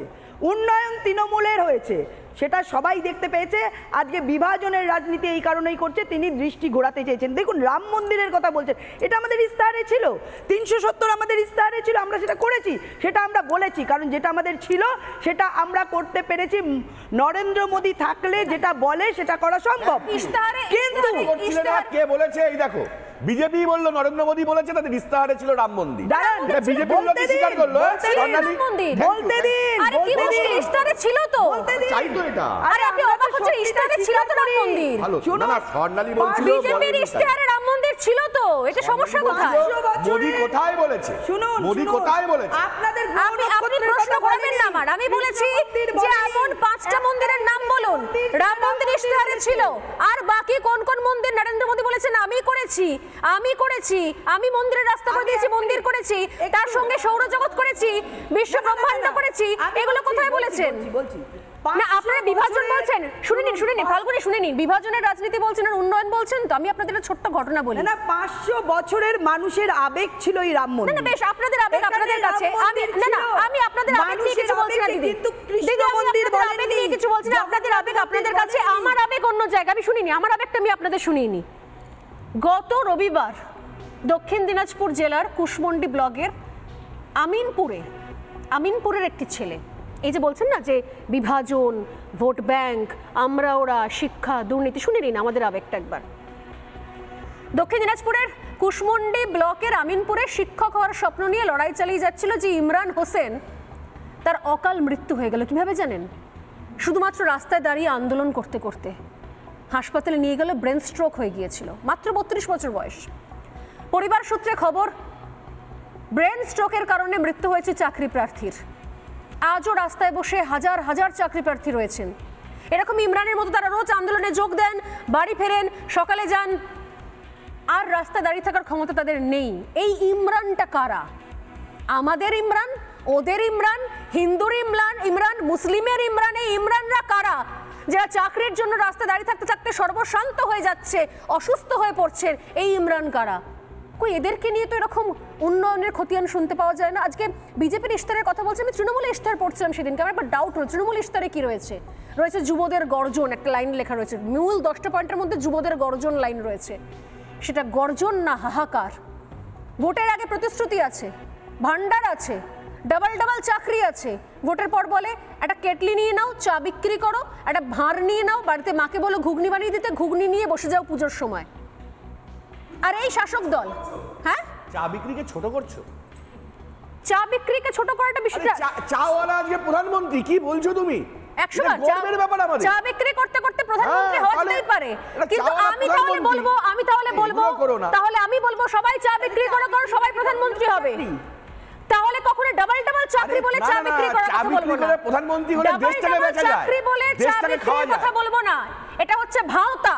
উন্নয়ন তৃণমূলের হয়েছে, সেটা সবাই দেখতে পেয়েছে। আজকে বিভাজনের রাজনীতি এই কারণেই করছে, তিনি দৃষ্টি ঘোরাতে চেয়েছেন। দেখুন রাম মন্দিরের কথা বলছেন, এটা আমাদের ইস্তাহারে ছিল, 370 আমাদের ইস্তাহারে ছিল, আমরা সেটা করেছি, সেটা আমরা বলেছি, কারণ যেটা আমাদের ছিল সেটা আমরা করতে পেরেছি। নরেন্দ্র মোদী থাকলে যেটা বলে সেটা করা সম্ভব। কিন্তু কে বলেছে? এই দেখো, বিজেপি বললো নরেন্দ্র মোদী বলেছে তাদের ইস্তাহারে ছিল রাম মন্দির। বিজেপি স্বীকার করলো। বলতে দিন, ইস্তাহারে ছিল তো, চাই তো এটা। আরে আপনি অবাক হচ্ছেন, ইস্তাহারে ছিল তো রাম মন্দির। ভালো, না না, স্বর্ণালী বলছিল বিজেপির ইস্তাহারে রাম মন্দির ছিল তো, এটা সমস্যা কোথায়? মোদী কোথায় বলেছে? শুনুন, মোদী কোথায় বলেছে? আপনাদের আপনি প্রশ্ন করবেন না আমার, আমি বলেছি যে এমন 5টা মন্দিরের নাম বলুন রাম মন্দির ইস্তাহারে ছিল, আর বাকি কোন কোন মন্দির নরেন্দ্র মোদী বলেছেন আমি করেছি, আমি মন্দিরের রাস্তা করে দিয়েছি, মন্দির করেছি, তার সঙ্গে সৌরজগৎ করেছি, বিশ্ব ব্রহ্মাণ্ড করেছি, এগুলো কোথায় বলেছেন? না আপনারা বিভাজন বলছেন, শুনে নিন ফাল্গুনি, শুনে নিন, বিভাজনের রাজনীতি বলছেন আর উন্নয়ন বলছেন। তো আমি আপনাদের একটা ছোট্ট ঘটনা বলি। না 500 বছরের মানুষের আবেগ ছিল এই রাম মন্দির। না বেশ, আপনাদের আবেগ আপনাদের কাছে, আমি আপনাদের আবেগ নিয়ে কিছু বলছি না দিদি, কিন্তু কৃষ্ণ দিদি আমি মন্দির আপনাদের আবেগ নিয়ে কিছু বলছি না, আপনাদের আবেগ আপনাদের কাছে, আমার আবেগ অন্য জায়গা। আমি শুনিনি, আমার আবেগটা আমি আপনাদের শুনিনি। গত রবিবার দক্ষিণ দিনাজপুর জেলার কুশমন্ডি ব্লকের আমিনপুরের একটি ছেলে, এই যে বলছেন না যে বিভাজন, ভোট ব্যাংক, আমরা ওরা, শিক্ষা, দুর্নীতি, শুনে নিন আমাদের আবেগটা একবার। দক্ষিণ দিনাজপুরের কুশমন্ডি ব্লকের আমিনপুরে শিক্ষক হওয়ার স্বপ্ন নিয়ে লড়াই চালিয়ে যাচ্ছিল যে ইমরান হোসেন, তার অকাল মৃত্যু হয়ে গেল। কিভাবে জানেন? শুধুমাত্র রাস্তায় দাঁড়িয়ে আন্দোলন করতে করতে হাসপাতালে নিয়ে গেল, ব্রেন স্ট্রোক হয়ে গিয়েছিল, মাত্র 32 বছর বয়স। পরিবার সূত্রে খবর, ব্রেন স্ট্রোকের কারণে মৃত্যু হয়েছে চাকরি প্রার্থীর। আজও রাস্তায় বসে হাজার হাজার চাকরি প্রার্থী রয়েছেন। এরকম ইমরানের মতো তারা রোজ আন্দোলনে যোগ দেন, বাড়ি ফেরেন, সকালে যান, আর রাস্তায় দাঁড়িয়ে থাকার ক্ষমতা তাদের নেই। এই ইমরানটা কারা? আমাদের ইমরান, ওদের ইমরান, হিন্দুর ইমরান, মুসলিমের ইমরান, এই ইমরানরা কারা? যারা চাকরির জন্য রাস্তায় দাঁড়িয়ে থাকতে থাকতে সর্বশান্ত হয়ে যাচ্ছে, অসুস্থ হয়ে পড়ছেন, এই ইমরান কারা? কই এদেরকে নিয়ে তো এরকম উন্নয়নের খতিয়ান শুনতে পাওয়া যায় না। আজকে বিজেপির ইশতেহারের কথা বলছি, আমি তৃণমূলের ইশতেহার পড়ছিলাম সেদিনকে, আমার একবার ডাউট হলো তৃণমূল ইশতেহারে কি রয়েছে। যুবদের গর্জন, একটা লাইন লেখা রয়েছে, মূল 10টা পয়েন্টের মধ্যে যুবদের গর্জন লাইন রয়েছে। সেটা গর্জন না হাহাকার? ভোটের আগে প্রতিশ্রুতি আছে, ভান্ডার আছে, ডাবল চাকরি আছে, ভোটের পর বলে একটা কেটলি নিয়ে নাও, চা বিক্রি করো, একটা ভাঁড় নিয়ে নাও, বাড়িতে মাকে বলো ঘুগনি বানিয়ে দিতে, ঘুগনি নিয়ে বসে যাও পুজোর সময়। আর এই শাসক দল, হ্যাঁ, চা বিক্রিকে ছোট করছো? চা বিক্রিকে ছোট করাটা বিষয়টা, চাওয়ালা আজকে প্রধানমন্ত্রী, কি বলছো তুমি? 100 বার চা বিক্রি করতে করতে প্রধানমন্ত্রী হতেই পারে, কিন্তু আমি বলবো সবাই চা বিক্রি করো, সবাই প্রধানমন্ত্রী হবে। তাহলে কখনো ডাবল চাকরি বলে চা বিক্রি করার কথা বলবো না, প্রধানমন্ত্রী হলে দেশটাকে বেঁচে যায়, চাকরি বলে চা বিক্রির কথা বলবো না, এটা হচ্ছে ভাওতা।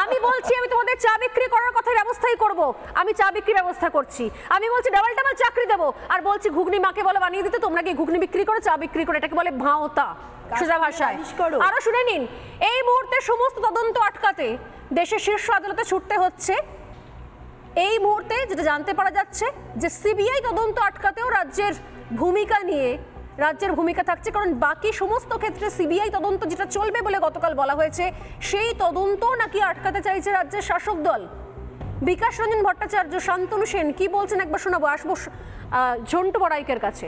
আমি বলছি আমি তোমাদের চা বিক্রি করার কথা ব্যবস্থাই করব, আমি চা বিক্রি ব্যবস্থা করছি, আমি বলছি ডাবল চাকরি দেবো, আর বলছি ঘুগনি মাকে বলো বানিয়ে দিতে, তোমরা কি ঘুগনি বিক্রি করো, চা বিক্রি করো, এটাকে বলে ভাওতা সোজা ভাষায়। আরো শুনে নিন, এই মুহূর্তে সমস্ত তদন্ত আটকাতে দেশের শীর্ষ আদালতে ছুটতে হচ্ছে। এই মুহূর্তে যেটা জানতে পারা যাচ্ছে যে সিবিআই তদন্ত আটকাতেও রাজ্যের ভূমিকা থাকছে, কারণ বাকি সমস্ত ক্ষেত্রে সিবিআই তদন্ত যেটা চলবে বলে গতকাল বলা হয়েছে, সেই তদন্ত নাকি আটকাতে চাইছে রাজ্যের শাসক দল। বিকাশ রঞ্জন ভট্টাচার্য, শান্তনু সেন কি বলছেন একবার শোনাবো। আসবো ঝন্টু বড়াইকের কাছে।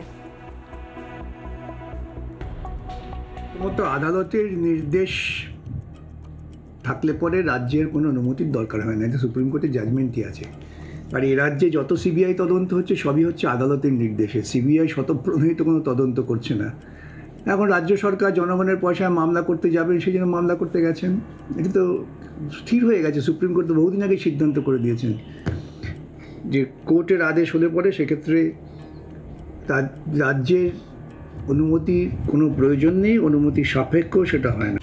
আদালতের নির্দেশ থাকলে পরে রাজ্যের কোনো অনুমতির দরকার হয় না, এটা সুপ্রিম কোর্টের জাজমেন্টই আছে। আর এই রাজ্যে যত সিবিআই তদন্ত হচ্ছে সবই হচ্ছে আদালতের নির্দেশে, সিবিআই স্বতঃপ্রণোদিত কোনো তদন্ত করছে না। এখন রাজ্য সরকার জনগণের পয়সায় মামলা করতে যাবেন, সেই জন্য মামলা করতে গেছেন, এটা তো স্থির হয়ে গেছে। সুপ্রিম কোর্ট তো বহুদিন আগে সিদ্ধান্ত করে দিয়েছেন যে কোর্টের আদেশ হলে পরে সেক্ষেত্রে তার রাজ্যের অনুমতির কোনো প্রয়োজন নেই, অনুমতি সাপেক্ষ সেটা হয় না।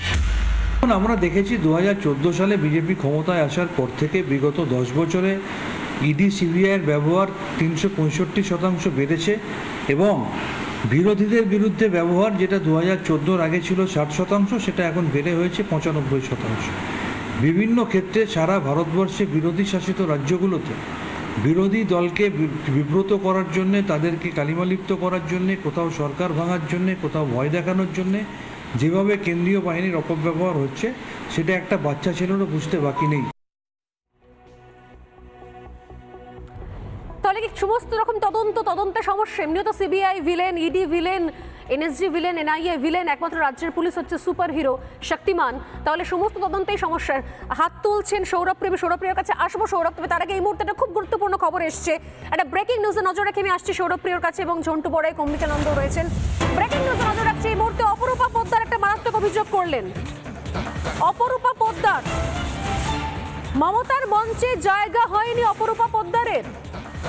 আমরা দেখেছি 2014 সালে বিজেপি ক্ষমতায় আসার পর থেকে বিগত 10 বছরে ইডি সিবিআইয়ের ব্যবহার 365% বেড়েছে, এবং বিরোধীদের বিরুদ্ধে ব্যবহার যেটা 2014 আগে ছিল 60%, সেটা এখন বেড়ে হয়েছে 95%। বিভিন্ন ক্ষেত্রে সারা ভারতবর্ষে বিরোধী শাসিত রাজ্যগুলোতে বিরোধী দলকে বিব্রত করার জন্যে, তাদেরকে কালিমালিপ্ত করার জন্যে, কোথাও সরকার ভাঙার জন্যে, কোথাও ভয় দেখানোর জন্যে যেভাবে কেন্দ্রীয় বাহিনীর অপব্যবহার হচ্ছে, সেটা একটা বাচ্চা ছেলেরও বুঝতে বাকি নেই। তাহলে কি সমস্ত রকম তদন্তে সমস্যা? এমনিও তো CBI villain, ED villain, NSG villain, NIA villain, একমাত্র রাজ্যের পুলিশ হচ্ছে সুপার হিরো, শক্তিমান। তাহলে সমস্ত তদন্তেই সমস্যার হাত তুলছেন সৌরভ প্রিয়। সৌরভ কাছে আসবো সৌরভ, তবে তার আগে এই মুহূর্তে একটা খুব গুরুত্বপূর্ণ খবর এসছে, একটা ব্রেকিং নিউজে নজর রেখে আমি আসছি সৌরভ প্রিয়র কাছে, এবং ঝন্টু বড়াই, কম্বিকানন্দ রয়েছেন। ব্রেকিং নিউজে নজর রাখছি এই মুহূর্তে। অপরূপা পোদ্দার একটা মারাত্মক অভিযোগ করলেন। অপরূপা পোদ্দার, মমতার মঞ্চে জায়গা হয়নি অপরূপা পোদ্দারের।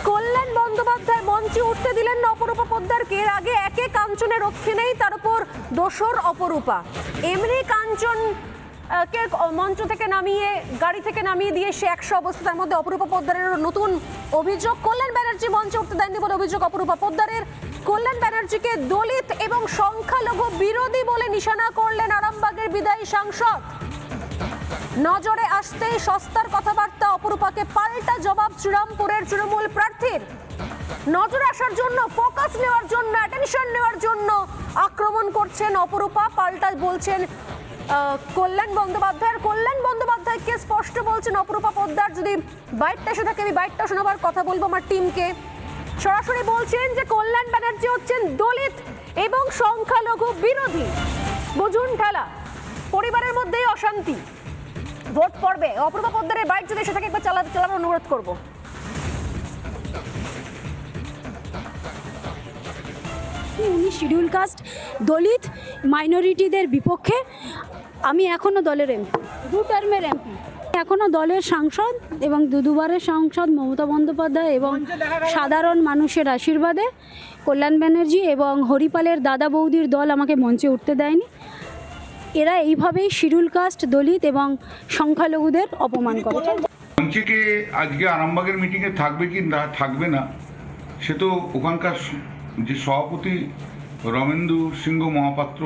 কল্যাণ বন্দ্যোপাধ্যায় মঞ্চে উঠতে দিলেন না অপরূপা পোদ্দারকে। এর আগে একে কাঞ্চনের রক্ষে নেই, তার উপর দোসর অপরূপা। এমনি কাঞ্চন কে মঞ্চ থেকে নামিয়ে, গাড়ি থেকে নামিয়ে দিয়ে সে 100 অবস্থা। তার মধ্যে অপরূপা পোদ্দারের নতুন অভিযোগ, কল্যাণ ব্যানার্জি মঞ্চে উঠতে দেননি বলে অভিযোগ অপরূপা পোদ্দারের। কল্যাণ ব্যানার্জিকে দলিত এবং সংখ্যালঘু বিরোধী বলে নিশানা করলেন আরামবাগের বিদায়ী সাংসদ। নজরে আসতেই সস্তার কথাবার্তা, অপরূপাকে পাল্টা জবাব শ্রীরামপুরের তৃণমূল প্রার্থীর। নজরে আসার জন্য, ফোকাস নেওয়ার জন্য, অ্যাটেনশন নেওয়ার জন্য আক্রমণ করছেন অপরূপা। পাল্টা বলছেন কল্যাণ বন্দ্যোপাধ্যায়। কল্যাণ বন্দ্যোপাধ্যায়কে স্পষ্ট বলছেন অপরূপা পোদ্দার, যদি বাইটটা এসে থাকে আমি বাইটটা শোনাবার কথা বলবো আমার টিমকে। সরাসরি বলছেন যে কল্যাণ ব্যানার্জি হচ্ছেন দলিত এবং সংখ্যালঘু বিরোধী। বুঝুন ঠেলা, পরিবারের মধ্যেই অশান্তি, ভোট পড়বে। অপরূপা পোদ্দারের বাইক যদি এসে থাকে একবার চালানোর অনুরোধ করব। উনি শিডিউল কাস্ট, দলিত, মাইনরিটিদের বিপক্ষে। আমি এখনও দলের এমপি, 2 টার্মের এমপি, এখনও দলের সাংসদ এবং দুবারের সাংসদ মমতা বন্দ্যোপাধ্যায় এবং সাধারণ মানুষের আশীর্বাদে কল্যাণ ব্যানার্জি এবং হরিপালের দাদা বৌদির দল আমাকে মঞ্চে উঠতে দেয়নি। এরা এইভাবেই শিডিউল কাস্ট, দলিত এবং সংখ্যালঘুদের অপমান করেছে। মঞ্চে আজকে আরামবাগের মিটিংয়ে থাকবে কি না থাকবে না, সে তো ওখানকার যে সভাপতি রমেন্দু সিংহ মহাপাত্র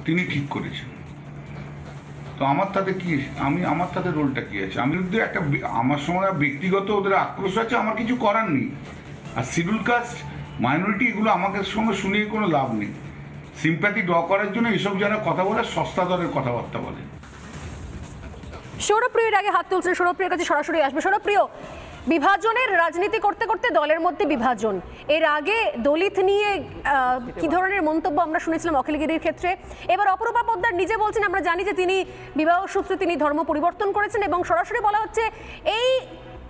তিনি ঠিক করেছেন। তো আমার তাতে কি, আমার তাতে রোলটা কি আছে? আমি যদি একটা, আমার সময় ব্যক্তিগত ওদের আক্রোশ আছে, আমার কিছু করার নেই। আর শিডিউল কাস্ট, মাইনরিটি, এগুলো আমাকে সঙ্গে শুনিয়ে কোনো লাভ নেই। সিম্প্যাথি ড্র করার জন্য এসব যারা কথা বলে সস্তা দরের কথাবার্তা বলে। সৌরভপ্রিয়ের আগে হাত তুলছেন, সৌরভপ্রিয়ের কাছে সরাসরি আসবে। সৌরভপ্রিয়, বিভাজনের রাজনীতি করতে করতে দলের মধ্যে বিভাজন, এর আগে দলিত নিয়ে কি ধরনের মন্তব্য আমরা শুনেছিলাম অখিলগিরির ক্ষেত্রে। এবার অপরূপা পোদ্দার নিজে বলছেন, আমরা জানি যে তিনি বিবাহ সূত্রে তিনি ধর্ম পরিবর্তন করেছেন, এবং সরাসরি বলা হচ্ছে এই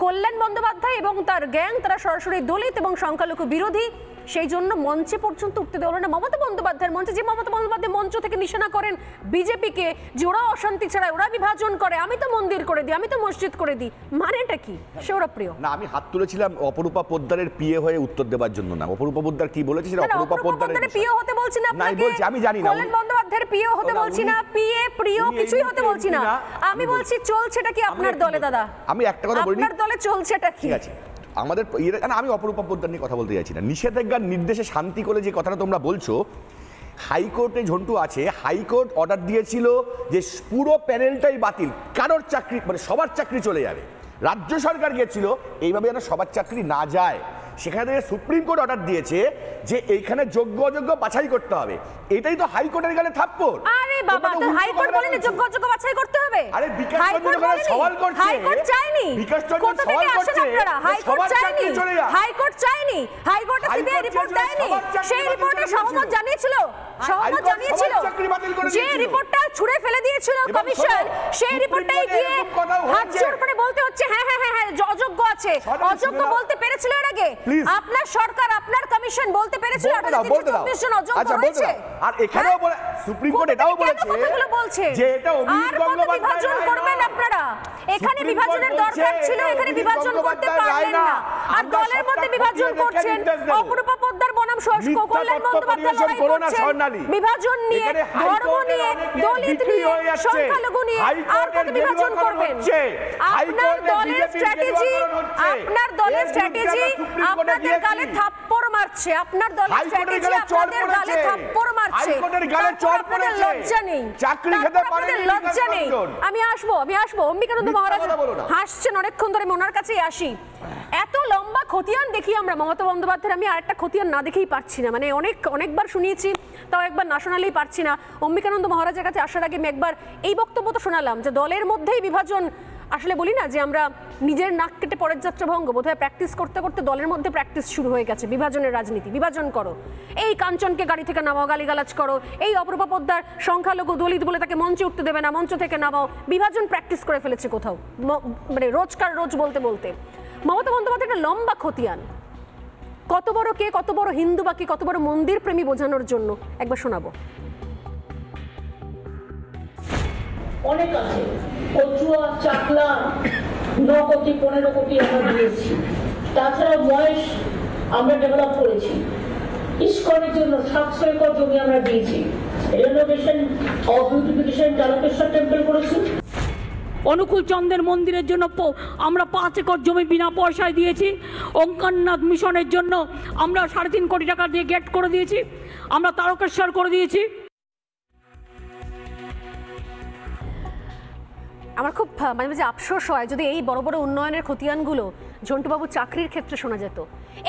কল্যাণ বন্দ্যোপাধ্যায় এবং তার গ্যাং তারা সরাসরি দলিত এবং সংখ্যালঘু বিরোধী, সেই জন্য মঞ্চে পর্যন্ত উঠতে দেওয়া না মমতা বন্দ্যোপাধ্যায়ের মঞ্চে। যে মমতা বন্দ্যোপাধ্যায় মঞ্চ থেকে নিশানা করেন বিজেপিকে, যে ওরা অশান্তি ছাড়ায়, ওরা বিভাজন করে, আমি তো মন্দির করে দিই, আমি তো মসজিদ করে দিই, মানেটা কি সৌরভপ্রিয়? না, আমি হাত তুলেছিলাম অপরূপা পোদ্দারের পিএ হয়ে উত্তর দেওয়ার জন্য না। অপরূপা পোদ্দার কি বলেছে সেটা অপরূপা পোদ্দারের পিএ হতে বলছি না আপনাকে, বলছি আমি জানি না। কল্যাণ বন্দ্যোপাধ্যায়ের পিএ হতে বলছি না, পিএ প্রিয় কিছুই হতে বলছি না। আমি বলছি চলছেটা কি আপনার দলে দাদা? আমি একটা কথা বলি, আপনার দলে চলছেটা কি? ঠিক আছে, আমাদের আমি অপরূপা পোদ্দার নিয়ে কথা বলতে চাইছি না। নিষেধাজ্ঞার নির্দেশে শান্তি করে যে কথাটা তোমরা বলছো, হাইকোর্টে ঝন্টু আছে, হাইকোর্ট অর্ডার দিয়েছিল যে পুরো প্যানেলটাই বাতিল, কারোর চাকরি মানে সবার চাকরি চলে যাবে। রাজ্য সরকার গিয়েছিল এইভাবে যেন সবার চাকরি না যায়। সেখানে থেকে সুপ্রিম কোর্ট অর্ডার দিয়েছে যে এইখানে যোগ্য অযোগ্য বাছাই করতে হবে। এটাই তো হাইকোর্টের গালে থাপ্পড়। আরে বাবা, তো হাইকোর্ট বলেনি যোগ্য অযোগ্য বাছাই করতে হবে? আরে বিকাশ চন্দ্র সওয়াল করছে, হাইকোর্ট চাইনি। বিকাশ চন্দ্র সওয়াল করছে, হাইকোর্ট চাইনি, হাইকোর্ট চাইনি, হাইকোর্টে সিবিআই রিপোর্ট দেয়নি। সেই রিপোর্টে সহমত জানিয়েছিল, সহমত জানিয়েছিল, যে রিপোর্টটা ছুঁড়ে ফেলে দিয়েছিল কমিশন, সেই রিপোর্টটাই গিয়ে হাত জোড় করে বলতে হচ্ছে হ্যাঁ হ্যাঁ হ্যাঁ অযোগ্য আছে। অযোগ্য বলতে পেরেছিল এর আগে? আপনার সরকার, আপনার কমিশন বলতে পেরেছিল 24 জন অযোগ্য রয়েছে? আর এখানেও বলে সুপ্রিম কোর্ট এটাও বলেছে যে এটা অভিযোগ বিভাজন করবেন আপনারা। এখানে বিভাজনের দরকার ছিল, এখানে বিভাজন করতে পারলেন না, আর দলের মধ্যে বিভাজন করছেন। অপরূপা পোদ্দার বনাম কল্যাণ বন্দ্যোপাধ্যায় লড়াই করছেন বিভাজন নিয়ে, ধর্ম নিয়ে, দলিত নিয়ে, সংখ্যালঘু নিয়ে, আর কত বিভাজন করবেন? আপনার দলের স্ট্র্যাটেজি, আপনার দলের স্ট্র্যাটেজি হাইকোর্টে আপনাদের গালে থাপ্পড় মারছে, আপনার দলের স্ট্র্যাটেজি আপনাদের গালে থাপ্পড় মারছে, আপনাদের লজ্জা নেই, চাকরি খেতে পারেন লজ্জা নেই। আমি আসবো অম্বিকানন্দ মহারাজ হাসছেন অনেকক্ষণ ধরে, আমি ওনার কাছেই আসি। এত লম্বা খতিয়ান দেখি আমরা মমতা বন্দ্যোপাধ্যায়ের, আমি আরেকটা খতিয়ান না দেখেই পারছি না, মানে অনেকবার শুনিয়েছি, তাও একবার না শোনালেই পারছি না। অম্বিকানন্দ মহারাজের কাছে আসার আগে আমি একবার এই বক্তব্য তো শোনালাম যে দলের মধ্যেই বিভাজন, আসলে বলি না যে আমরা নিজের নাক কেটে পরের যাত্রা ভঙ্গ, বোধহয় প্র্যাকটিস করতে করতে দলের মধ্যে প্র্যাকটিস শুরু হয়ে গেছে বিভাজনের রাজনীতি। বিভাজন করো, এই কাঞ্চনকে গাড়ি থেকে নামাও, গালিগালাজ করো, এই অপরূপা পোদ্দার সংখ্যালঘু দলিত বলে তাকে মঞ্চে উঠতে দেবে না, মঞ্চ থেকে নামাও, বিভাজন প্র্যাকটিস করে ফেলেছে কোথাও, মানে রোজ বলতে বলতে। মমতা বন্দ্যোপাধ্যায় একটা লম্বা খতিয়ান, কত বড় কে, কত বড় হিন্দু বাকি, কত বড় মন্দির প্রেমী বোঝানোর জন্য একবার শোনাবো। অনেক আছে, কচুয়া, চাকলা 9 কোটি 15 কোটি আমরা দিয়েছি। তাছাড়া মহেশ আমরা ডেভেলপ করেছি, ইস্কনের জন্য 700 একর জমি আমরা দিয়েছি, রেনোভেশন ও বিউটিফিকেশন জালকেশ্বর টেম্পল করেছি। অনুকূল চন্দ্রের মন্দিরের জন্য আমরা 5 একর জমি বিনা পয়সায় দিয়েছি। ওঙ্কারনাথ মিশনের জন্য আমরা 3.5 কোটি টাকা দিয়ে গেট করে দিয়েছি, আমরা তারকেশ্বর করে দিয়েছি। আমার খুব মাঝে মাঝে আফসোস হয় যদি এই বড় বড় উন্নয়নের খতিয়ানগুলো ঝন্টুবাবু চাকরির ক্ষেত্রে শোনা যেত।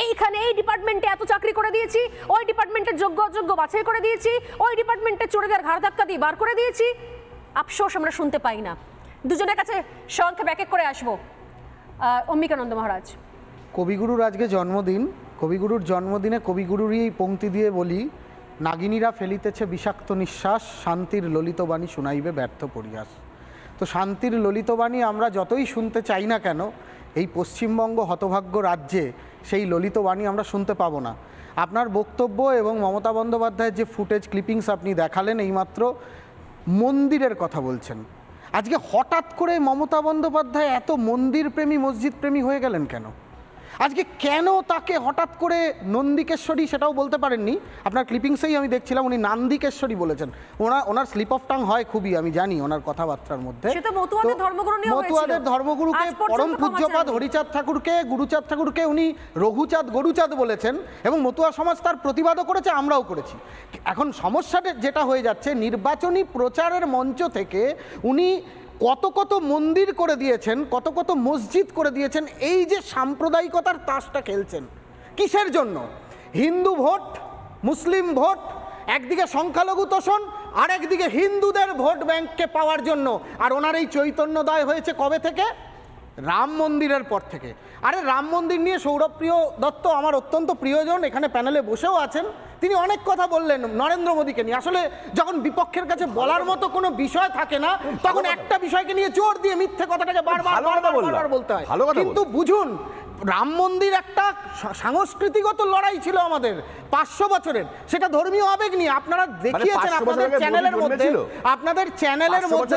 এইখানে এই ডিপার্টমেন্টে এত চাকরি করে দিয়েছি, ওই ডিপার্টমেন্টের যোগ্য অযোগ্য বাছাই করে দিয়েছি, ওই ডিপার্টমেন্টে চোরেদের ঘাড় ধাক্কা দিয়ে বার করে দিয়েছি। আফসোস আমরা শুনতে পাই না। দুজনের কাছে সংক্ষেপ এক এক করে আসবো। অম্বিকানন্দ মহারাজ, কবিগুরুর আজকে জন্মদিন, কবিগুরুর জন্মদিনে কবিগুরুরই এই পংক্তি দিয়ে বলি, নাগিনীরা ফেলিতেছে বিষাক্ত নিঃশ্বাস, শান্তির ললিতবাণী শুনাইবে ব্যর্থ পরিহাস। তো শান্তির ললিতবাণী আমরা যতই শুনতে চাই না কেন, এই পশ্চিমবঙ্গ হতভাগ্য রাজ্যে সেই ললিতবাণী আমরা শুনতে পাবো না। আপনার বক্তব্য এবং মমতা বন্দ্যোপাধ্যায়ের যে ফুটেজ ক্লিপিংস আপনি দেখালেন, এইমাত্র মন্দিরের কথা বলছেন। আজকে হঠাৎ করে মমতা বন্দ্যোপাধ্যায় এত মন্দির প্রেমী, মসজিদ প্রেমী হয়ে গেলেন কেন? আজকে কেন তাকে হঠাৎ করে নন্দিকেশ্বরী সেটাও বলতে পারেননি? আপনার ক্লিপিংসেই আমি দেখছিলাম উনি নান্দিকেশ্বরী বলেছেন। ওনার স্লিপ অফ টাং হয় খুবই, আমি জানি ওনার কথাবার্তার মধ্যে। মতুয়াদের ধর্মগুরুকে, পরম পূজ্যপাদ হরিচাঁদ ঠাকুরকে, গুরুচাঁদ ঠাকুরকে উনি রঘুচাঁদ গরুচাঁদ বলেছেন এবং মতুয়া সমাজ তার প্রতিবাদও করেছে, আমরাও করেছি। এখন সমস্যাটা যেটা হয়ে যাচ্ছে, নির্বাচনী প্রচারের মঞ্চ থেকে উনি কত কত মন্দির করে দিয়েছেন, কত কত মসজিদ করে দিয়েছেন, এই যে সাম্প্রদায়িকতার তাসটা খেলছেন কিসের জন্য? হিন্দু ভোট, মুসলিম ভোট, একদিকে সংখ্যালঘু তোষণ, আর একদিকে হিন্দুদের ভোট ব্যাংককে পাওয়ার জন্য। আর ওনার এই চৈতন্যদয় হয়েছে কবে থেকে? রাম মন্দিরের পর থেকে। আরে রাম মন্দির নিয়ে সৌরভপ্রিয় দত্ত আমার অত্যন্ত প্রিয়জন, এখানে প্যানেলে বসেও আছেন, তিনি অনেক কথা বললেন নরেন্দ্র মোদীকে নিয়ে। আসলে যখন বিপক্ষের কাছে বলার মতো কোনো বিষয় থাকে না, তখন একটা বিষয়কে নিয়ে জোর দিয়ে মিথ্যে কথাটাকে বারবার বলতে হয়। কিন্তু বুঝুন, রাম মন্দির একটা সাংস্কৃতিগত লড়াই ছিল আমাদের 500 বছরের, সেটা ধর্মীয় আবেগ নিয়ে আপনারা দেখিয়েছেন আপনাদের চ্যানেলের মধ্যে। আপনাদের চ্যানেলের মধ্যে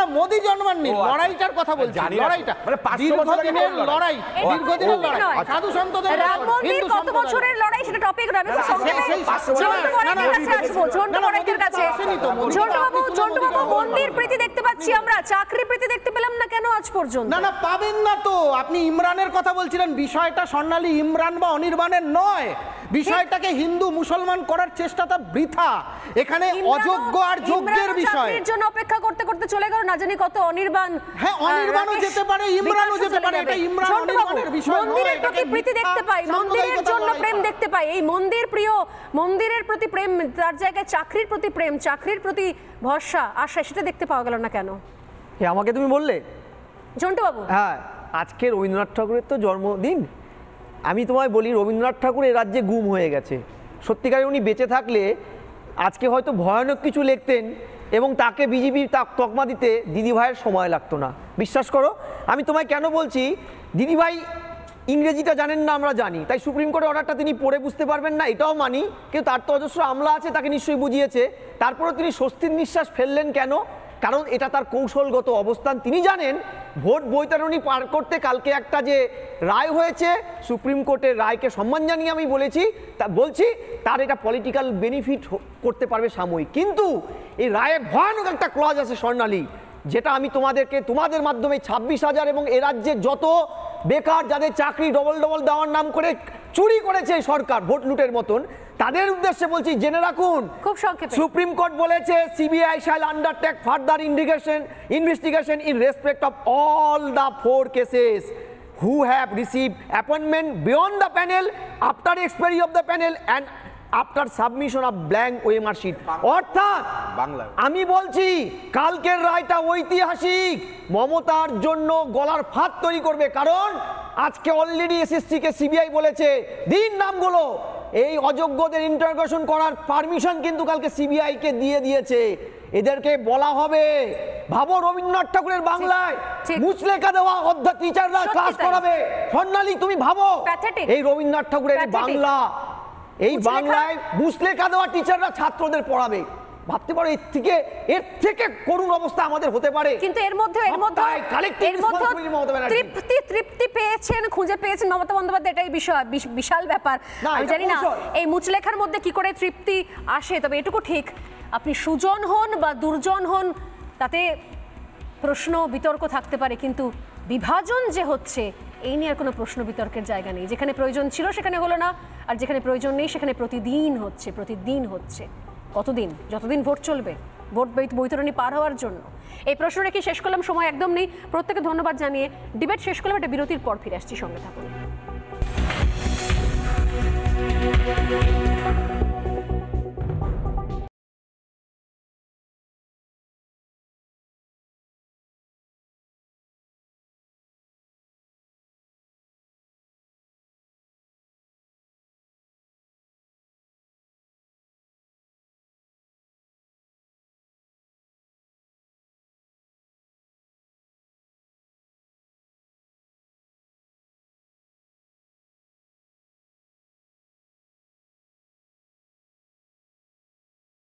না মোদি জন্মাননি, লড়াইটার কথা বলছি, লড়াইটা দীর্ঘদিনের লড়াই, দীর্ঘদিনের লড়াই, সাধু সন্তদের রাম মন্দির কত বছরের লড়াই সেটা টপিক নয়। ঝন্টুবাবু, মন্দির প্রীতি দেখতে পাচ্ছি আমরা, চাকরি প্রীতি দেখতে পেলাম না কেন আজ পর্যন্ত? না পাবেন না তো। আপনি ইমরানের কথা বলছিলেন, বিষয়টা স্বর্ণালী ইমরান বা অনির্বাণের নয়, বিষয়টাকে হিন্দু মুসলমান করার চেষ্টাটা বৃথা। এখানে অযোগ্য আর যোগ্যের বিষয়। চাকরির জন্য অপেক্ষা করতে করতে চলে গেল না জানি কত অনির্বাণ। হ্যাঁ, অনির্বাণও যেতে পারে, ইমরানও যেতে পারে, এটা ইমরান অনির্বাণের বিষয় নয়। মন্দিরের প্রতি প্রীতি দেখতে পাই, মন্দিরের জন্য প্রেম দেখতে পাই, এই মন্দির প্রিয়, মন্দিরের প্রতি প্রেম, তার জায়গায় চাকরির প্রতি প্রেম, চাকরির প্রতি ভরসা, আশা, সেটা দেখতে পাওয়া গেল না কেন? আমাকে তুমি বললে ঝন্টুবাবু, হ্যাঁ আজকে রবীন্দ্রনাথ ঠাকুরের তো জন্মদিন। আমি তোমায় বলি, রবীন্দ্রনাথ ঠাকুর এ রাজ্যে গুম হয়ে গেছে। সত্যিকারে উনি বেঁচে থাকলে আজকে হয়তো ভয়ানক কিছু লিখতেন এবং তাকে বিজেপি তকমা দিতে দিদিভাইয়ের সময় লাগতো না। বিশ্বাস করো, আমি তোমায় কেন বলছি, দিদিভাই ইংরেজিটা জানেন না, আমরা জানি, তাই সুপ্রিম কোর্টের অর্ডারটা তিনি পড়ে বুঝতে পারবেন না, এটাও মানি। কিন্তু তার তো অজস্র আমলা আছে, তাকে নিশ্চয়ই বুঝিয়েছে। তারপরেও তিনি স্বস্তির নিঃশ্বাস ফেললেন কেন? কারণ এটা তার কৌশলগত অবস্থান। তিনি জানেন ভোট বৈতরণী পার করতে কালকে একটা যে রায় হয়েছে, সুপ্রিম কোর্টের রায়কে সম্মান জানিয়ে আমি বলছি তার এটা পলিটিক্যাল বেনিফিট করতে পারবে সাময়িক। কিন্তু এই রায়ে ভয়ানক একটা ক্লজ আছে স্বর্ণালী, যেটা আমি তোমাদের মাধ্যমে 26,000 এবং এ রাজ্যের যত বেকার যাদের চাকরি ডবল দেওয়ার নাম করে চুরি করেছে সরকার ভোট লুটের মতন, তাদের উদ্দেশ্যে বলছি জেনে রাখুন, খুব সংক্ষেপে সুপ্রিম কোর্ট বলেছে CBI shall undertake further investigation in respect of all the 4 cases who have received appointment beyond the panel after expiry of the panel and after submission of blank OMR sheet. অর্থাৎ আমি বলছি কালকের রায়টা ঐতিহাসিক, মমতার জন্য গলার ফাঁদ তৈরি করবে, কারণ আজকে অলরেডি এসএসসি কে সিবিআই বলেছে দিন নামগুলো, এই অযোগ্যদের ইন্টারোগেশন করার পারমিশন কিন্তু কালকে সিবিআই কে দিয়ে দিয়েছে। এদেরকে বলা হবে, ভাবো রবীন্দ্রনাথ ঠাকুরের বাংলায় মুচলেখা দেওয়া অধ্যক্ষ টিচাররা ক্লাস করাবে। স্বর্ণালী তুমি ভাবো এই রবীন্দ্রনাথ ঠাকুরের বাংলা, এই বাংলায় মুচলেখা দেওয়া টিচাররা ছাত্রদের পড়াবে, ভাবতে পারো এর থেকে করুণ অবস্থা আমাদের হতে পারে। কিন্তু এর মধ্যে তৃপ্তি পেয়েছেন, খুঁজে পেয়েছেন মমতা বন্দ্যোপাধ্যায়, এটাই বিশাল ব্যাপার। আমি জানি না এই মুচলেখার মধ্যে কি করে তৃপ্তি আসে, তবে এটুকু ঠিক আপনি সুজন হন বা দুর্জন হন তাতে প্রশ্ন বিতর্ক থাকতে পারে, কিন্তু বিভাজন যে হচ্ছে এই নিয়ে আর কোনো প্রশ্ন বিতর্কের জায়গা নেই। যেখানে প্রয়োজন ছিল সেখানে হলো না, আর যেখানে প্রয়োজন নেই সেখানে প্রতিদিন হচ্ছে। কতদিন? যতদিন ভোট চলবে, ভোট বৈতরণী পার হওয়ার জন্য। এই প্রশ্ন রেখে শেষ করলাম, সময় একদম নেই। প্রত্যেকে ধন্যবাদ জানিয়ে ডিবেট শেষ করলাম। একটা বিরতির পর ফিরে আসছি, সঙ্গে থাকুন।